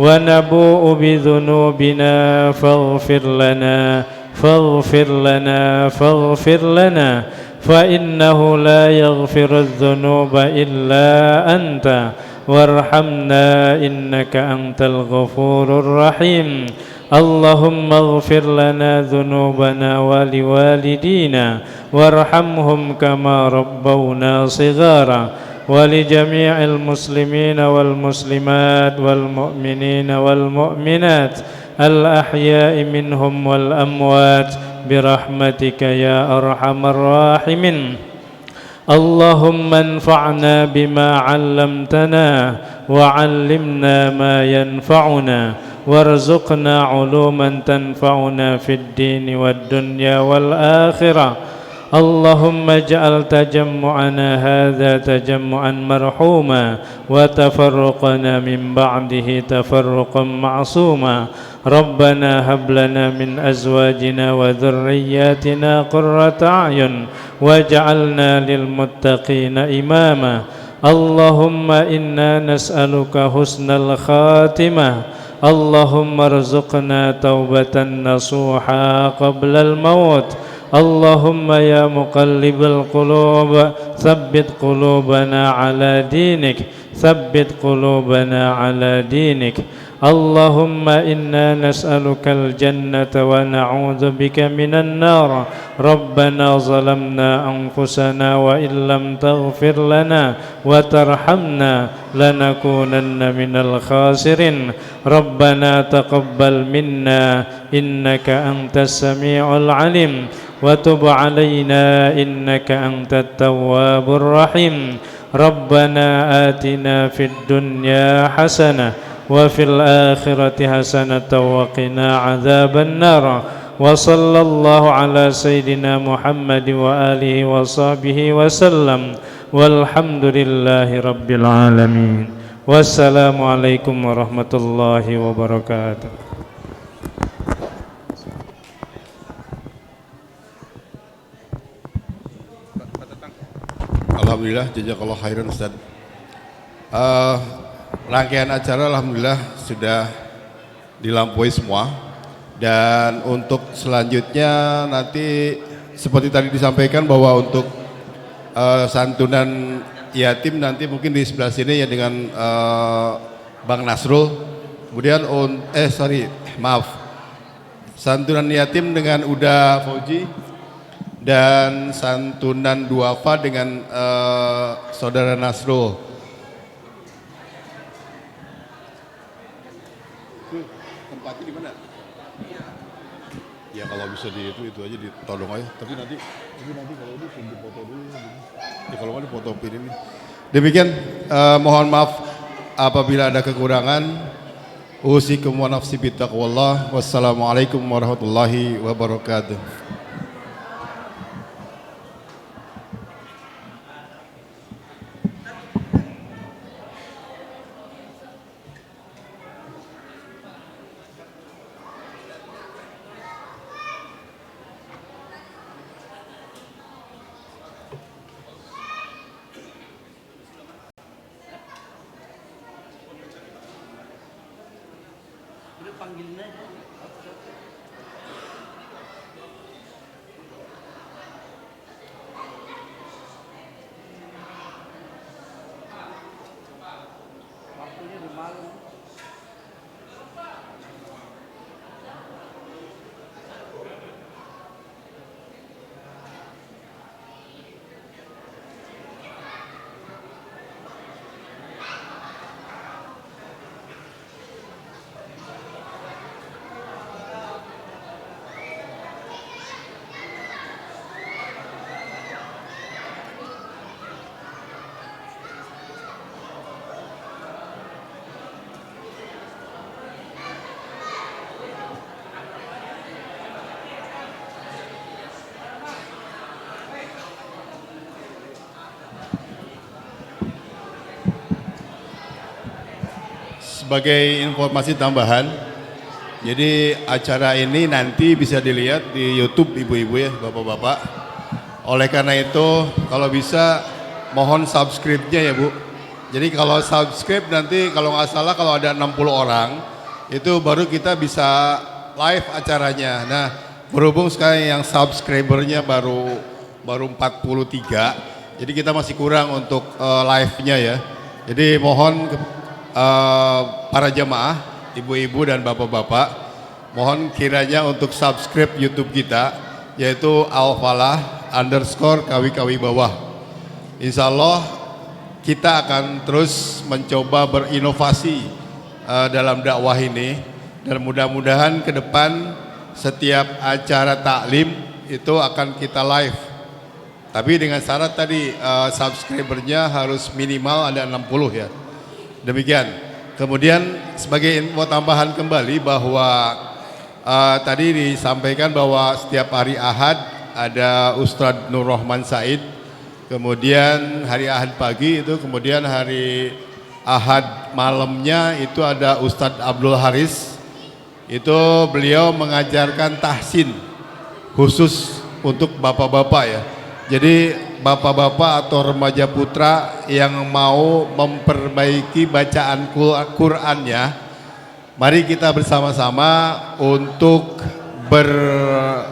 wa nabu'u bi dhunubina faghfir lana faghfir lana faghfir lana fa innahu la yaghfiru adh-dhunuba illa anta warhamna innaka antal ghafurur rahim. Allahumma ighfir lana dhunubana wa liwalidina warhamhum kama rabbawna shighara ولجميع المسلمين والمسلمات والمؤمنين والمؤمنات الأحياء منهم والأموات برحمتك يا أرحم الراحمين. اللهم انفعنا بما علمتنا وعلمنا ما ينفعنا وارزقنا علوما تنفعنا في الدين والدنيا والآخرة. اللهم اجعل تجمعنا هذا تجمعا مرحوما وتفرقنا من بعده تفرقا معصوما. ربنا هب لنا من أزواجنا وذرياتنا قرة أعين واجعلنا للمتقين إماما. اللهم إنا نسألك حسن الخاتمة. اللهم ارزقنا توبة نصوحا قبل الموت. اللهم يا مقلب القلوب ثبت قلوبنا على دينك ثبت قلوبنا على دينك. اللهم إنا نسألك الجنة ونعوذ بك من النار. ربنا ظلمنا أنفسنا وإن لم تغفر لنا وترحمنا لنكونن من الخاسرين. ربنا تقبل منا إنك أنت السميع العليم وتب علينا إنك أنت التواب الرحيم ربنا آتنا في الدنيا حسنة وفي الآخرة حسنة وقنا عذاب النار وصلى الله على سيدنا محمد وآله وصحبه وسلم والحمد لله رب العالمين والسلام عليكم ورحمة الله وبركاته. Alhamdulillah, jazakallah khairan Ustaz. Rangkaian acara Alhamdulillah sudah dilampaui semua. Dan untuk selanjutnya nanti seperti tadi disampaikan bahwa untuk santunan yatim nanti mungkin di sebelah sini ya dengan Bang Nasrul. Kemudian santunan yatim dengan Uda Fauji dan santunan duafa dengan Saudara Nasrul. Tempatnya di mana? Ya kalau bisa di itu aja ditodong aja. Tapi nanti kalau ini foto dulu. Ya kalau nggak foto ini. Demikian mohon maaf apabila ada kekurangan. Usikum wa nafsi bittaqwallah. Wassalamualaikum warahmatullahi wabarakatuh. Sebagai informasi tambahan, jadi acara ini nanti bisa dilihat di YouTube ibu-ibu ya, bapak-bapak. Oleh karena itu, kalau bisa mohon subscribe-nya ya Bu. Jadi kalau subscribe nanti kalau nggak salah kalau ada 60 orang, itu baru kita bisa live acaranya. Nah, berhubung sekarang yang subscribernya baru 43, jadi kita masih kurang untuk live-nya ya. Jadi mohon para jamaah, ibu-ibu dan bapak-bapak, mohon kiranya untuk subscribe YouTube kita, yaitu Al-Falah_kawi-kawi bawah. Insya Allah kita akan terus mencoba berinovasi dalam dakwah ini, dan mudah-mudahan ke depan setiap acara taklim itu akan kita live. Tapi dengan syarat tadi subscribernya harus minimal ada 60 ya. Demikian. Kemudian sebagai info tambahan kembali bahwa tadi disampaikan bahwa setiap hari Ahad ada Ustadz Nur Rahman Said, kemudian hari Ahad pagi itu, kemudian hari Ahad malamnya itu ada Ustadz Abdul Haris, itu beliau mengajarkan tahsin khusus untuk bapak-bapak ya. Jadi bapak-bapak atau remaja putra yang mau memperbaiki bacaan Qur'annya, mari kita bersama-sama untuk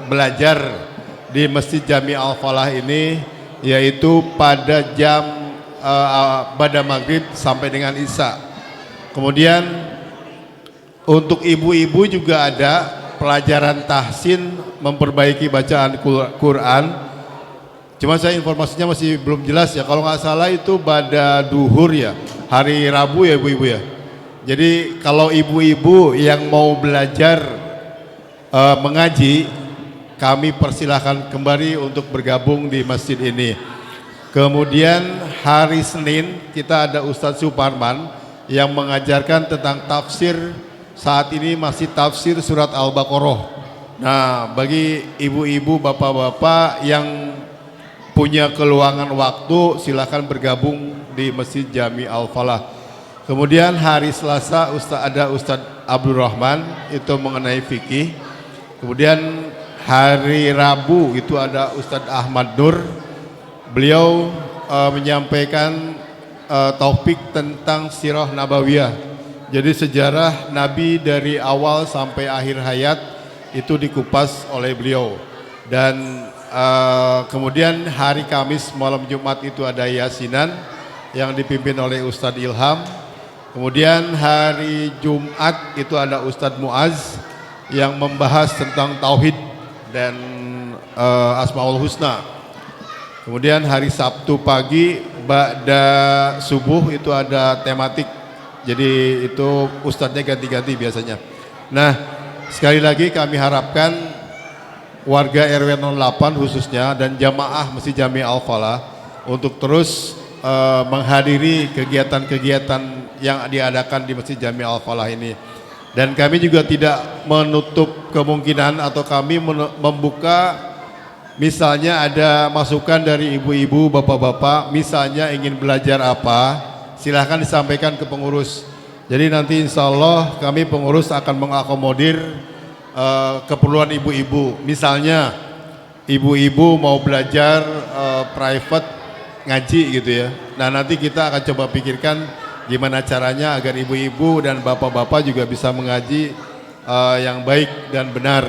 belajar di Masjid Jami Al-Falah ini, yaitu pada jam pada maghrib sampai dengan isya. Kemudian untuk ibu-ibu juga ada pelajaran tahsin memperbaiki bacaan Quran. Cuma saya informasinya masih belum jelas ya. Kalau nggak salah itu pada duhur ya, hari Rabu ya ibu-ibu ya. Jadi kalau ibu-ibu yang mau belajar mengaji, kami persilahkan kembali untuk bergabung di masjid ini. Kemudian hari Senin kita ada Ustadz Suparman yang mengajarkan tentang tafsir, saat ini masih tafsir surat Al-Baqarah. Nah, bagi ibu-ibu, bapak-bapak yang punya keluangan waktu silakan bergabung di Masjid Jami Al-Falah. Kemudian hari Selasa ada Ustadz Abdul Rahman itu mengenai fikih. Kemudian hari Rabu itu ada Ustadz Ahmad Nur. Beliau menyampaikan topik tentang sirah nabawiyah. Jadi sejarah Nabi dari awal sampai akhir hayat itu dikupas oleh beliau. Dan kemudian hari Kamis malam Jumat itu ada Yasinan yang dipimpin oleh Ustadz Ilham. Kemudian hari Jumat itu ada Ustadz Muaz yang membahas tentang tauhid dan Asmaul Husna. Kemudian hari Sabtu pagi ba'da subuh itu ada tematik. Jadi itu ustadznya ganti-ganti biasanya. Nah, sekali lagi kami harapkan warga RW 08 khususnya dan jamaah Masjid Jami Al-Falah untuk terus menghadiri kegiatan-kegiatan yang diadakan di Masjid Jami Al-Falah ini. Dan kami juga tidak menutup kemungkinan atau kami membuka, misalnya ada masukan dari ibu-ibu, bapak-bapak, misalnya ingin belajar apa, silahkan disampaikan ke pengurus. Jadi nanti insya Allah kami pengurus akan mengakomodir keperluan ibu-ibu. Misalnya ibu-ibu mau belajar private ngaji gitu ya. Nah, nanti kita akan coba pikirkan gimana caranya agar ibu-ibu dan bapak-bapak juga bisa mengaji yang baik dan benar.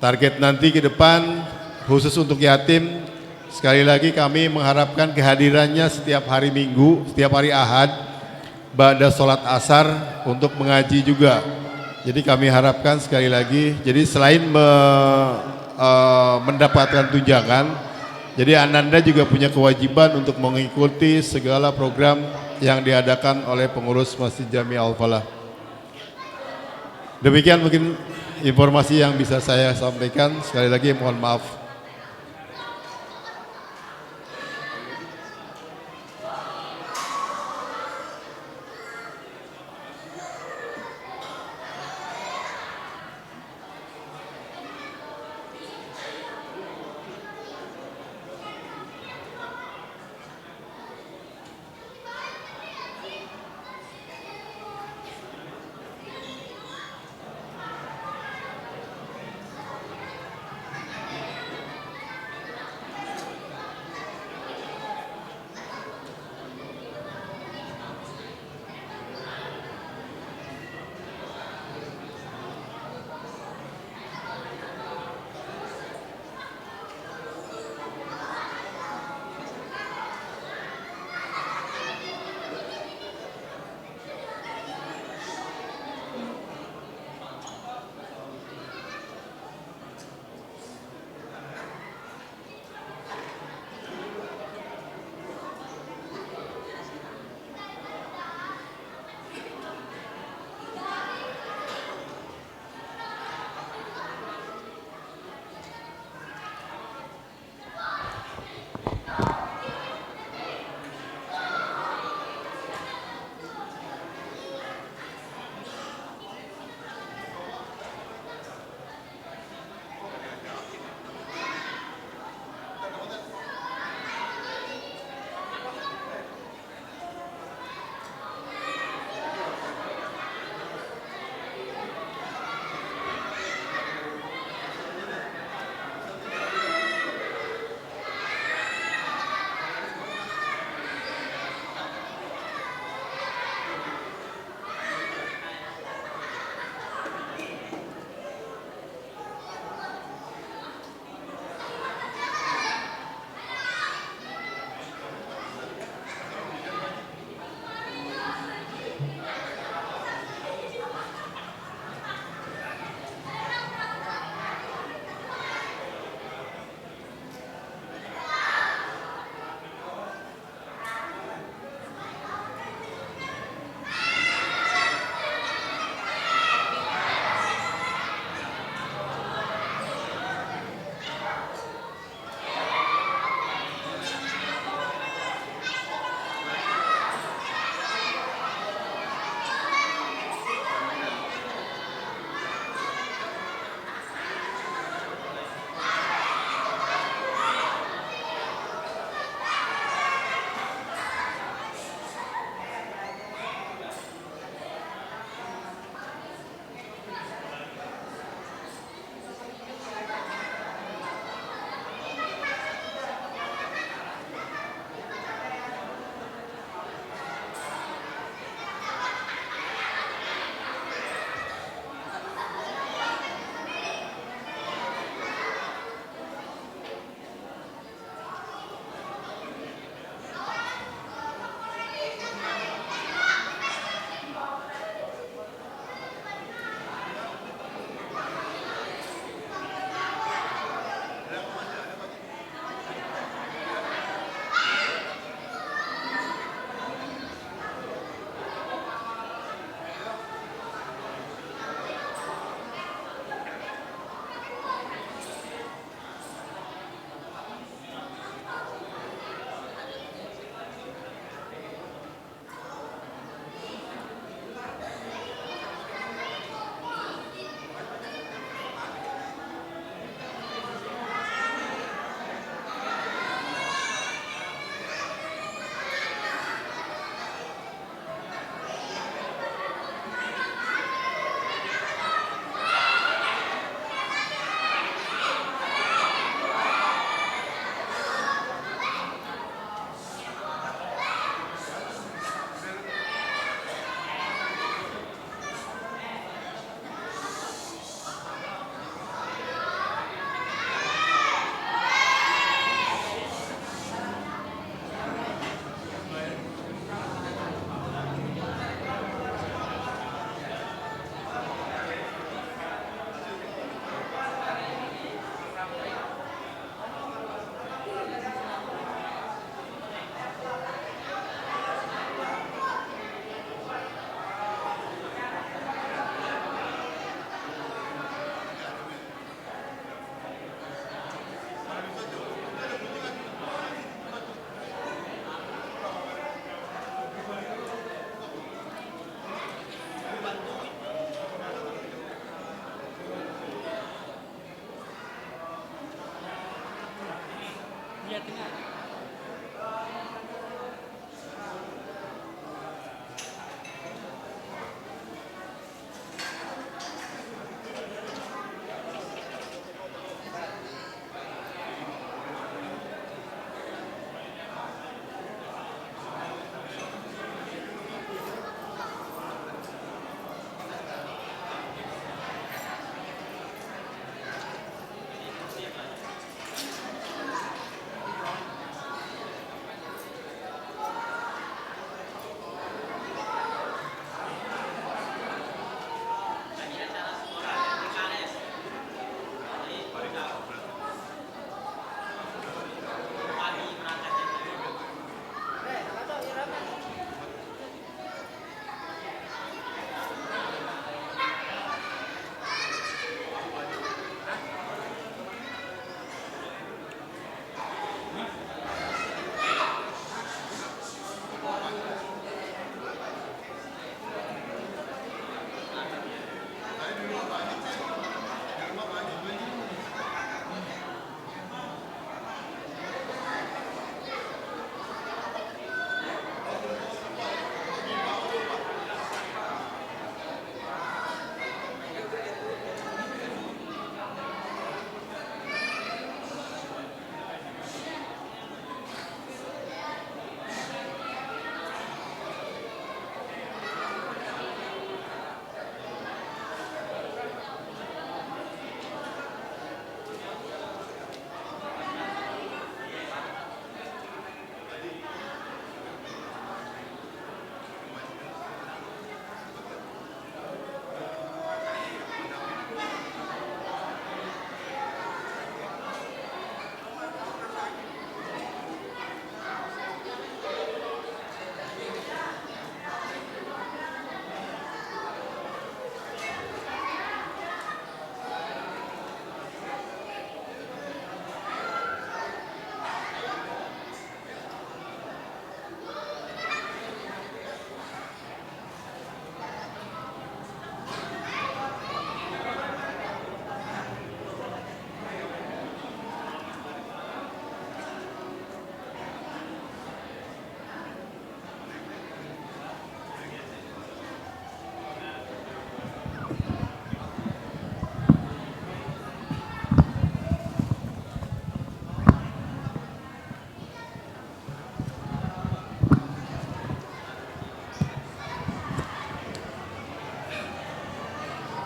Target nanti ke depan khusus untuk yatim, sekali lagi kami mengharapkan kehadirannya setiap hari Minggu, setiap hari Ahad, ba'da sholat asar untuk mengaji juga. Jadi kami harapkan sekali lagi, jadi selain mendapatkan tunjangan, jadi Ananda juga punya kewajiban untuk mengikuti segala program yang diadakan oleh pengurus Masjid Jami Al-Falah. Demikian mungkin informasi yang bisa saya sampaikan. Sekali lagi mohon maaf.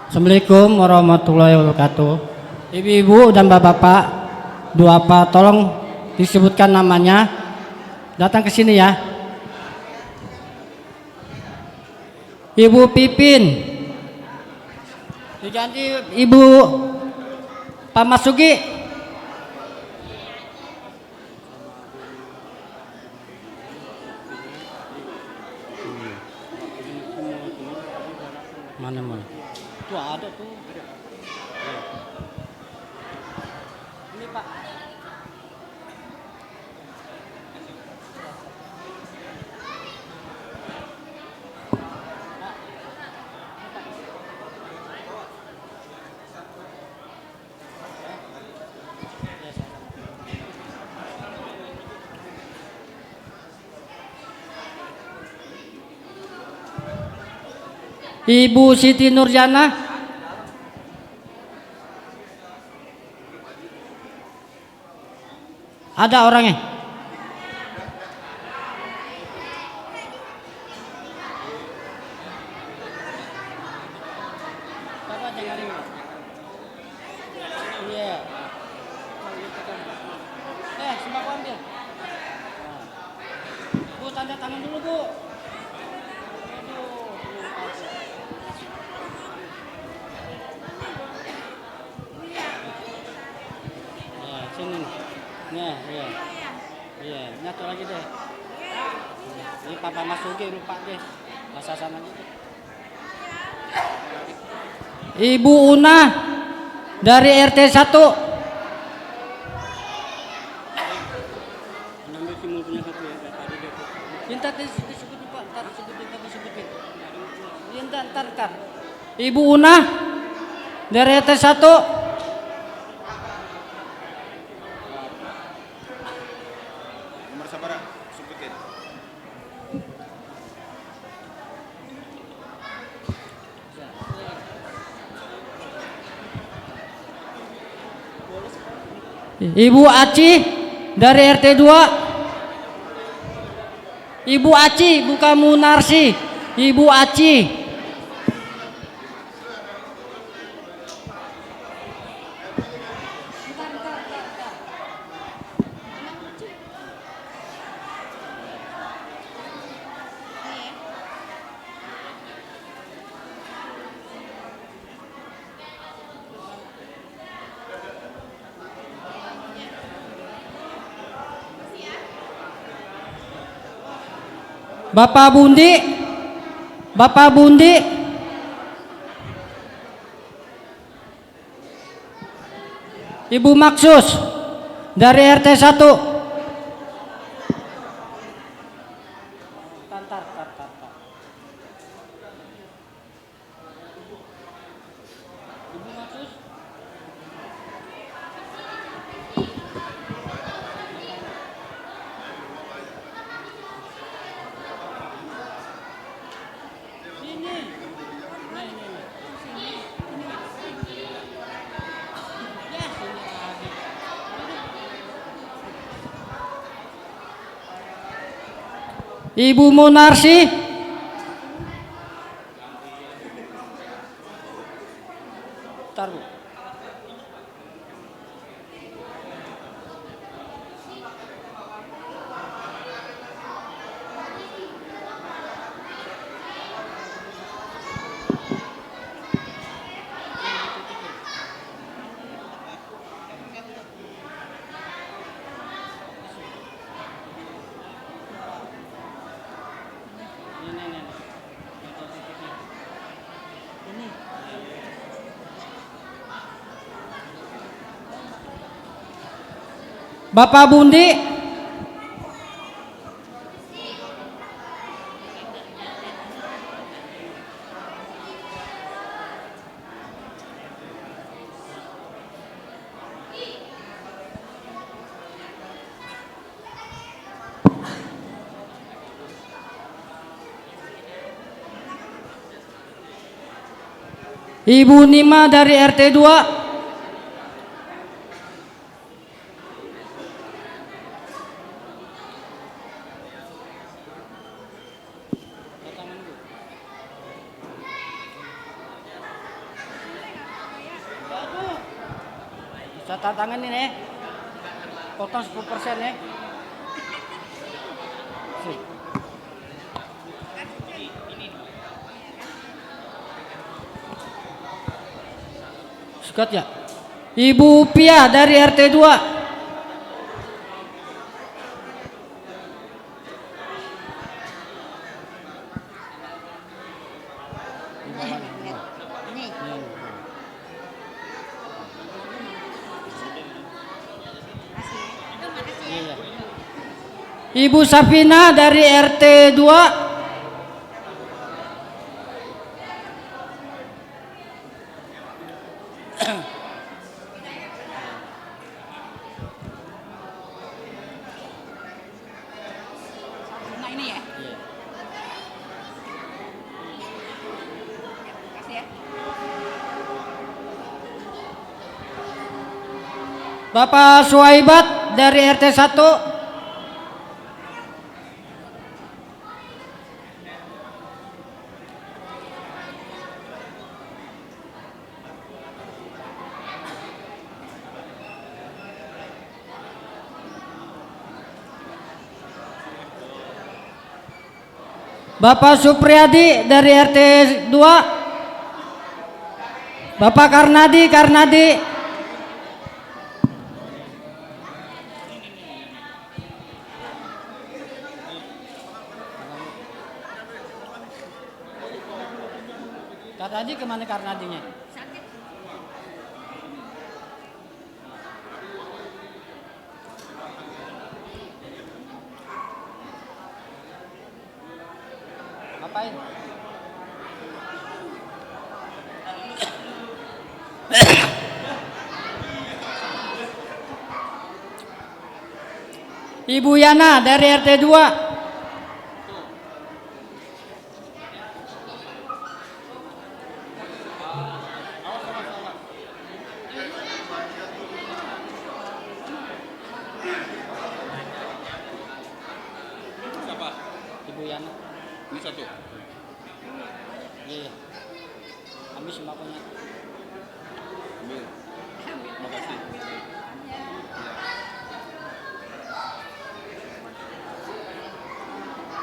Assalamualaikum warahmatullahi wabarakatuh. Ibu-ibu dan bapak-bapak, duafa tolong disebutkan namanya. Datang ke sini ya. Ibu Pipin. Diganti Ibu Pak Masugi. Mana? Tuh ada tuh. Ini Pak. Ibu Siti Nurjana. Ada orangnya? Iya. Sembako ambil. Bu, tanda tangan dulu, Bu. Sini nih. Nih, iya. Nyatu lagi deh. Ini Papa Masugi lupa deh. Masa sana gitu. Ibu Una dari RT 1. Minta disebutin Pak, ntar disebutin. Ntar. Ibu Una dari RT 1. Ibu Aci dari RT 2. Ibu Aci, bukan Munarsi. Ibu Aci. Bapak Bundi, Bapak Bundi, Ibu Maksus dari RT 1. Ibu Munarsi, bentar Bu. Bapak Bundi, Ibu Nima dari RT 2. Saya tangan ini, potong 10% ya. Sukat ya. Ibu Pia dari RT 2. Ibu Safina dari RT 2. Bapak Suwaibat dari RT 1. Bapak Supriyadi dari RT 2. Bapak Karnadi. Karnadi kemana Karnadinya? Ngapain? Ibu Yana dari RT 2.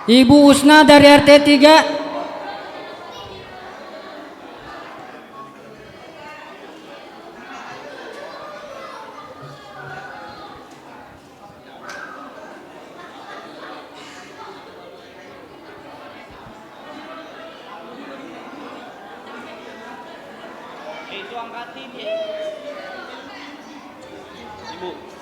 Ibu Usna dari RT 3. Itu angkatin ya. Ibu.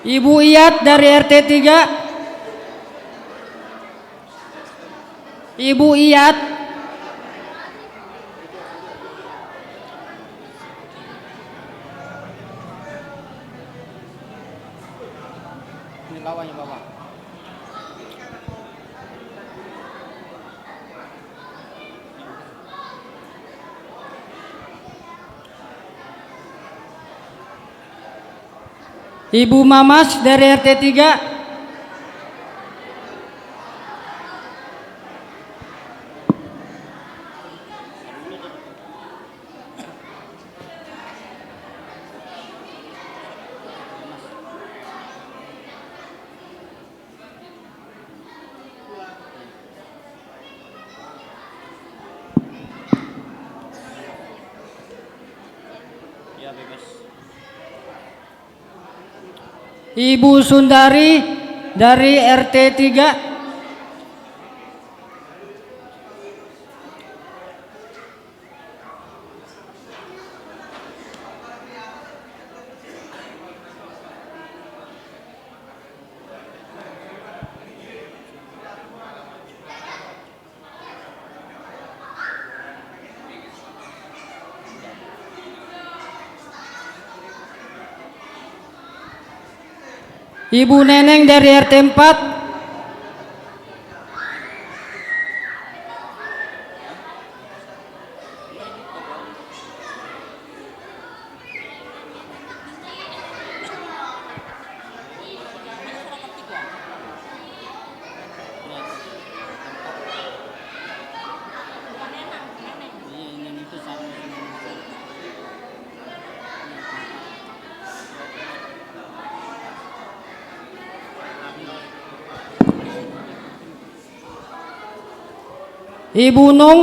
Ibu Iyat dari RT 3. Ibu Iyat. Ini bawahnya Bapak. Ibu Mamas dari RT 3. Ya bebas. Ibu Sundari dari RT 3. Ibu Neneng dari RT 4. Ini itu sama. Ibu Nung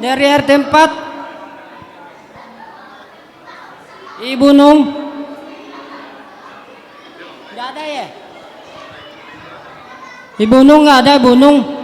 dari RT 4. Ibu Nung. Nggak ada ya? Ibu Nung nggak ada, Ibu Nung.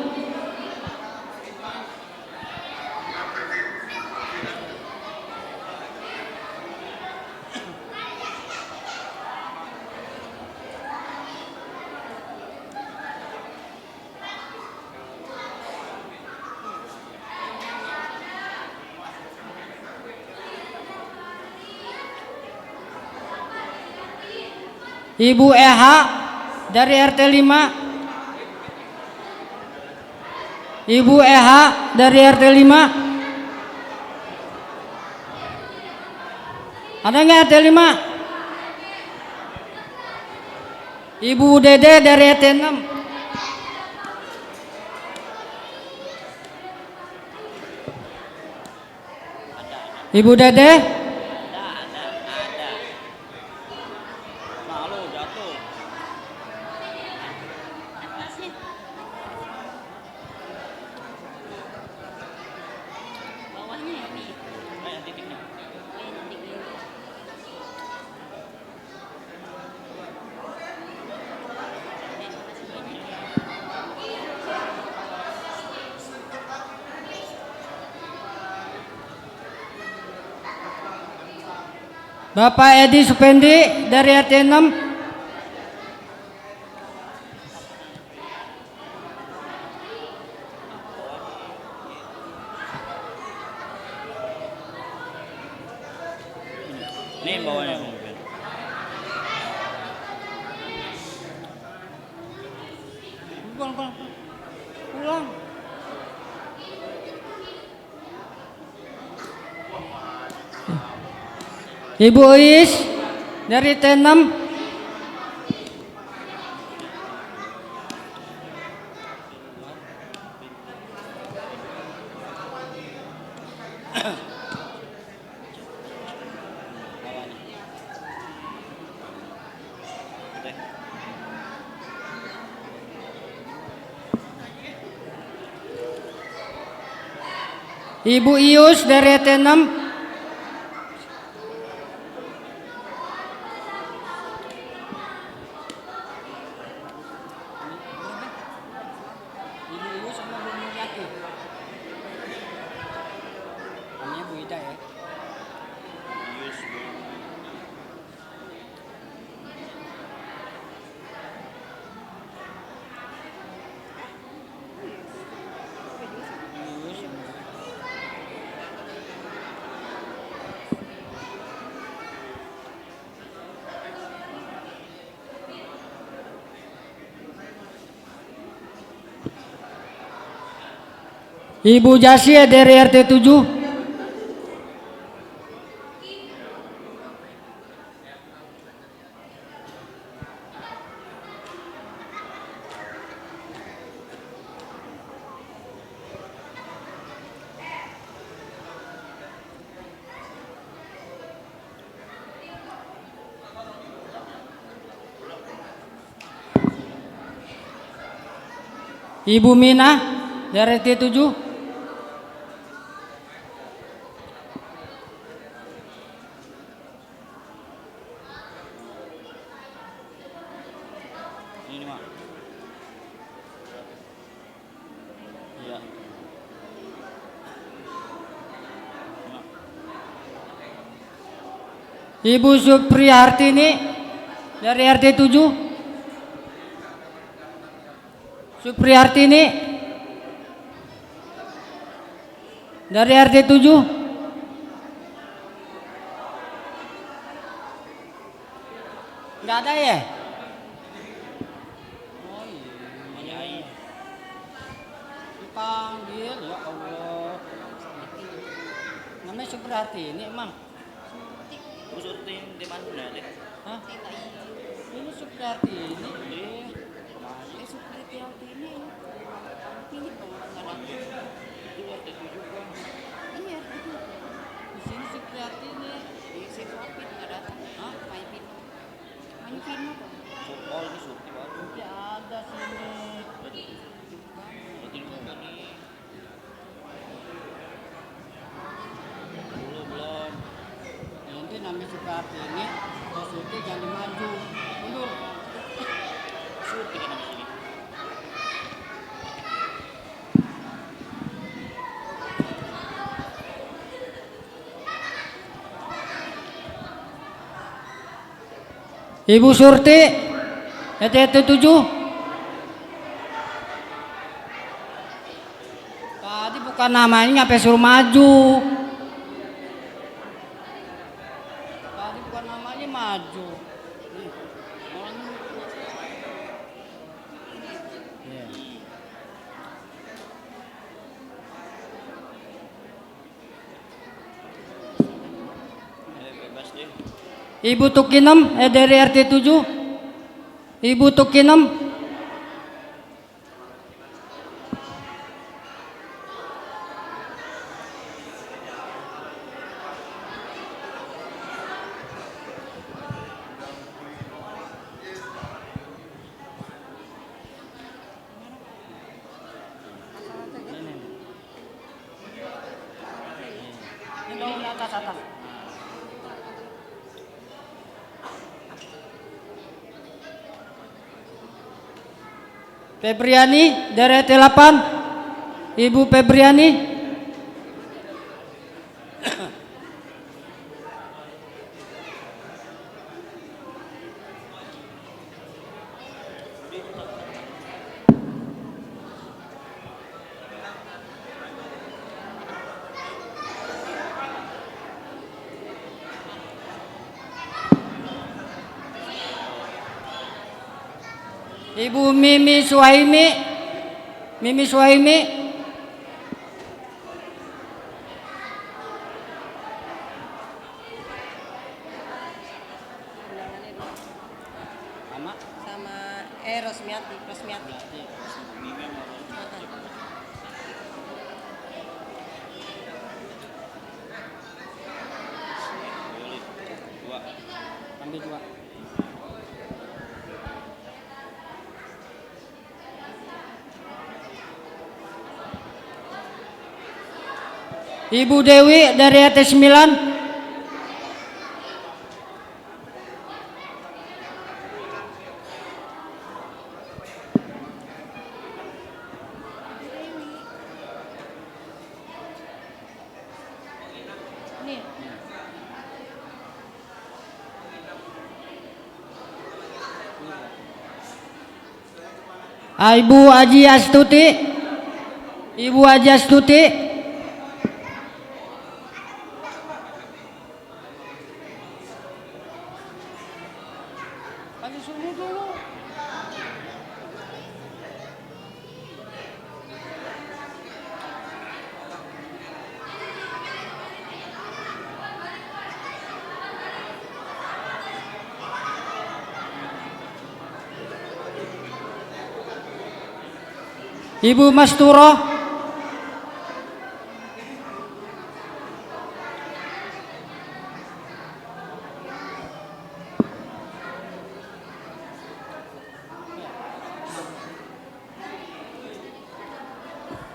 Ibu Eha dari RT 5. Ibu Eha dari RT 5. Ada nggak RT 5? Ibu Dede dari RT 6. Ibu Dede. Malu jatuh. Bawahnya ini. Kayak titiknya. Bapak Edi Supendi dari RT 6. Ini bawahnya. Pulang. Pulang. Ibu Is dari T6. Ibu Ius dari RT 6. Ibu Ius sama Bu Mulyati. Namanya Bu Ida ya. Ibu Jasia dari RT 7. Ibu Mina dari RT 7. Ini mak. Iya. Ibu Supriyartini dari RT 7. Supriyartini dari RT 7. Enggak ada ya? Oh iya. Dipanggil ya Allah. Namanya Supriyartini emang. Bu Surti di mana deh? Hah? Ini Supriyartini. Supriyartini ini pengacara. Itu RT 7 bang. Iya itu. Di sini Supriyartini. Di Siswapit nggak datang. Hah? Main Pino. Main Pino dong. Oh ini Surti baru. Nanti ada sini. Berarti juga nih. Belum. Nanti namanya Supriyartini. Terus Surti jangan maju. Mundur. Surti kan namanya ini. Ibu Surti RT 7. Tadi bukan namanya ngapain suruh maju. Tadi bukan namanya maju. Nih, orangnya. Iya. Bebas deh. Ibu Tukinem dari RT 7. Ibu Tukinem. Ini bawa ke atas. Febriani dari RT 8. Ibu Febriani. Ibu Mimi Suhaimi. Mimi Suhaimi. Sama Rosmiati. Dua. Ambil 2. Ibu Dewi dari RT 9. Nih. Ibu Haji Astuti. Ibu Haji Astuti. Kasih suhu dulu. Ibu Masturo.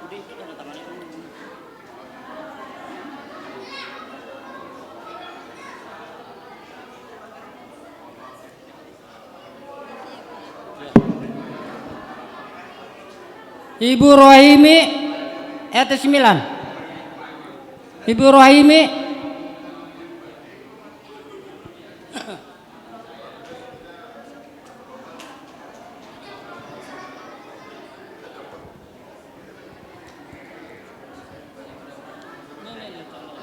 Udah itu tanda tangannya dulu. Ibu Rohimi RT 9. Ibu Rohimi.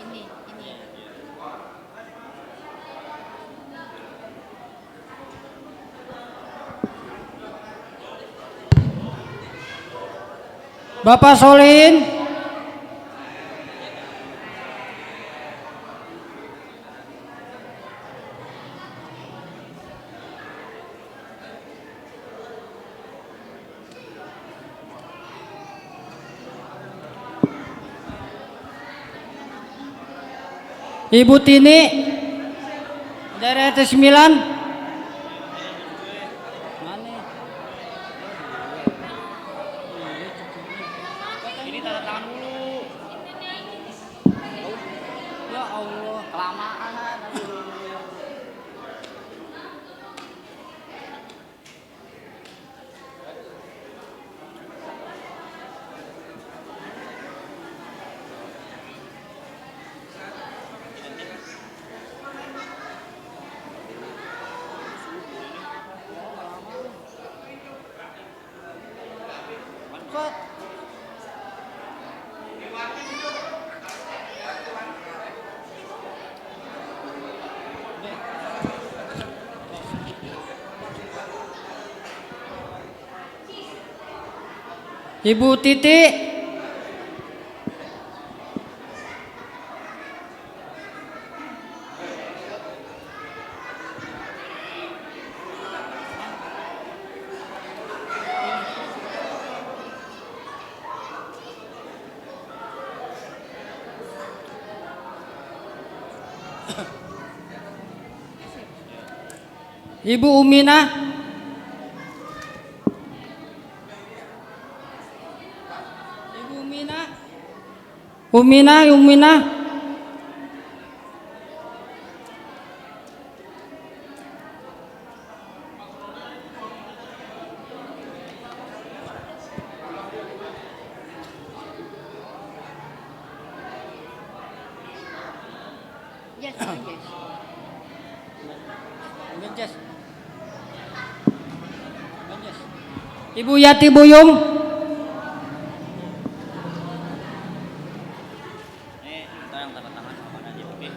Ini. Bapak Solihin. Ibu Tini dari RT 9. Mana? Ini tanda tangan dulu. Ya Allah, kelamaan. Ibu Titi. Ibu Umina. Ibu Umina. Umina. Yes. Yes. Ibu Yati Buyung. Nih, kita yang tanda tangan sama aja, oke?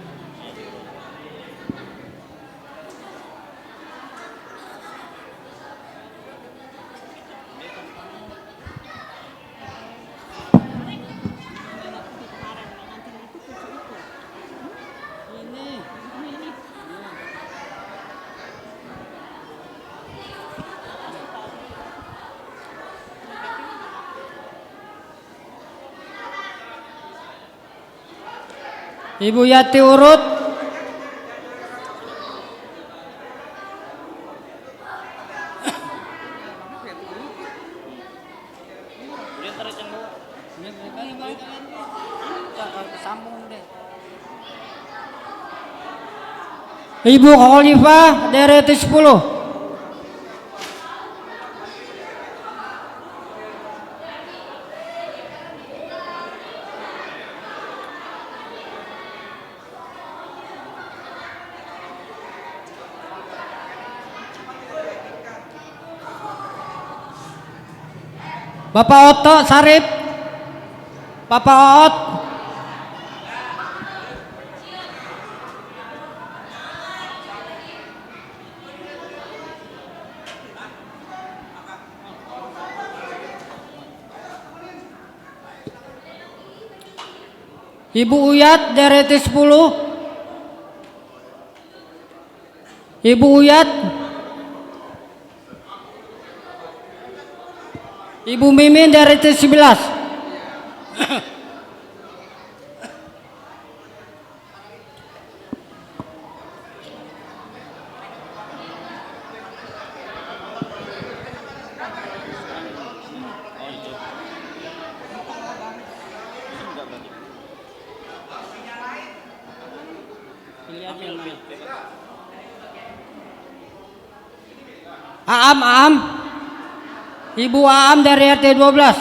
Ibu Yati urut. Udah ntar aja, Bu. Ini balikan. Sambung deh. Ibu Khalifah dari RT10. Bapak Oto Sarip, Bapak Oot. Ibu Uyat dari RT10. Ibu Uyat. Ibu Mimin dari RT11. Aam. Ibu Aam dari RT12.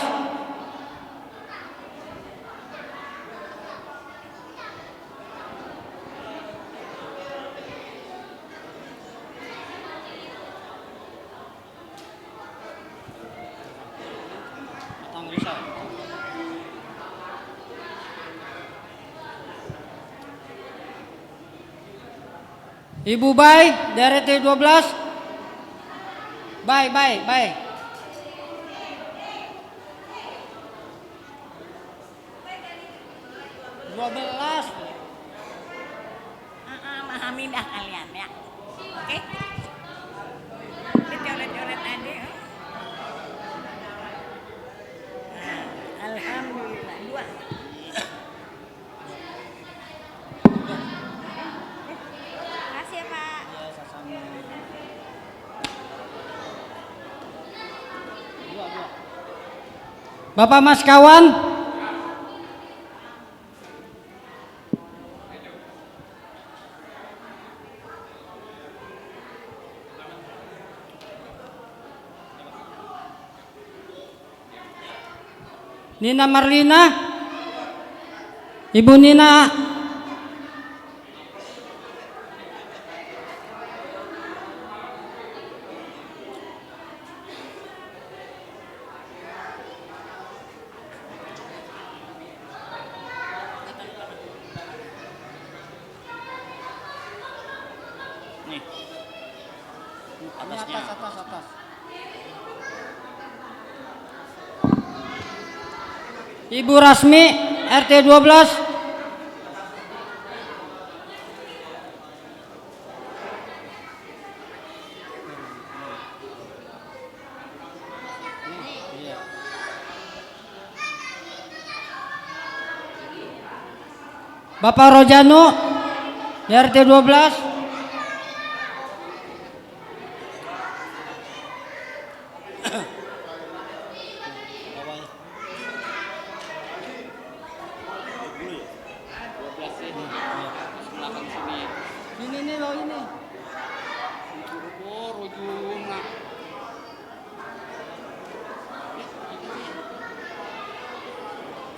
Ibu Bay dari RT12. Bay. 12. Memahami dah kalian ya. Oke? Coret-coret aja. Alhamdulillah. 2. Makasih ya Pak. Ya, sama. 2. Bapak Mas Kawan. Nina Marlina. Ibu Nina. Nih. Ini Atasnya. atas. Ibu Rasmi RT12. Bapak Rojano RT12. Ini loh ini.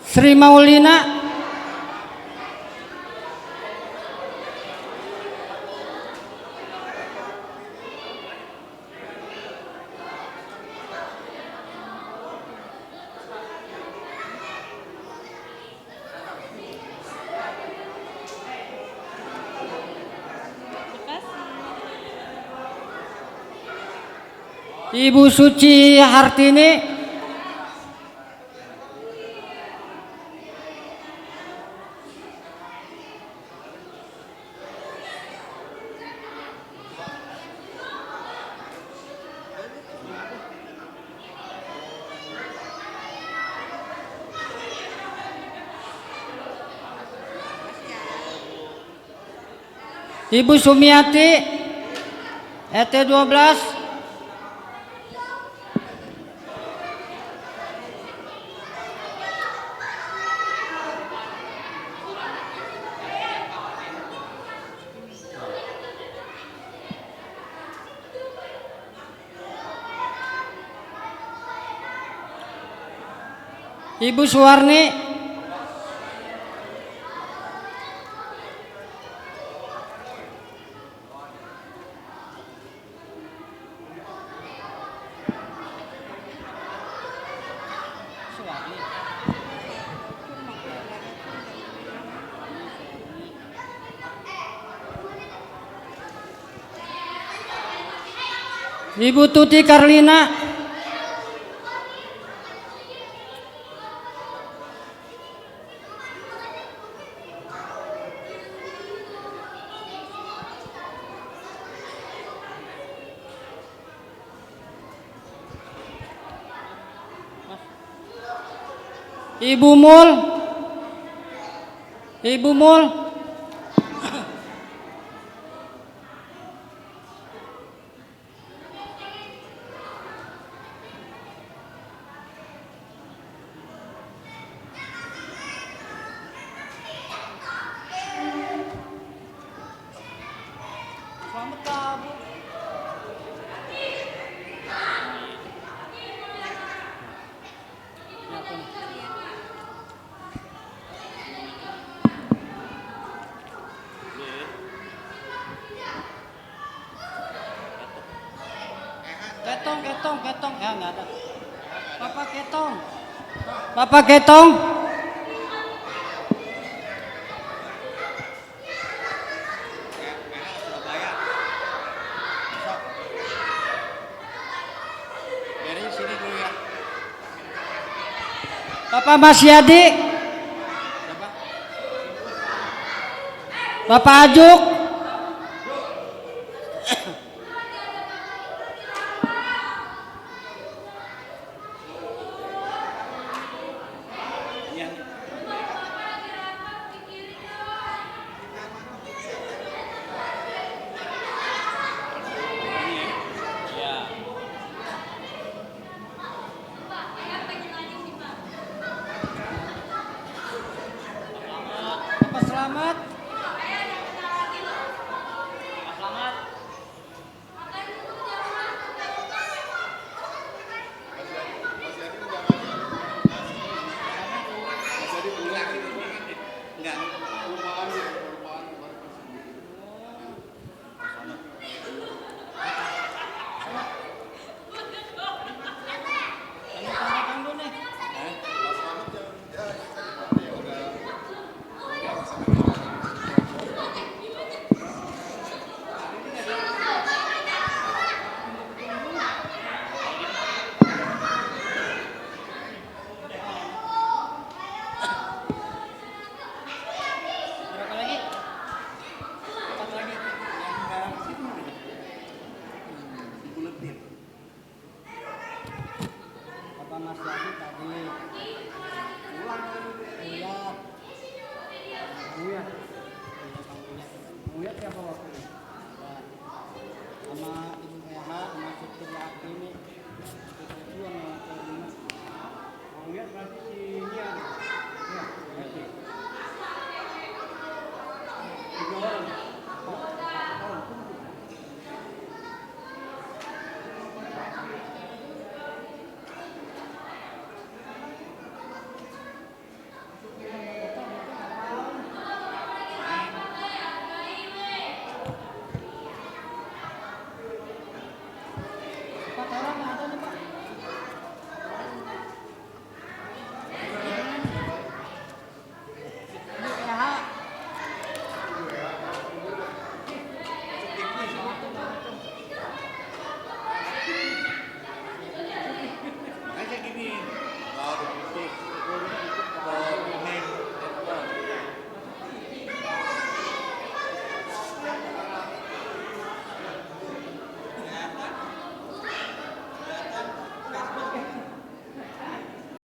Sri Maulina. Ibu Suci Hartini. Ibu Sumiati RT12. Ibu Suwarni, Ibu Tuti Karlina, Ibu Mul, Ibu Mul, Ketong, ya nggak ada. Bapak Ketong. Bapak Masyadi, Bapak Ajuk,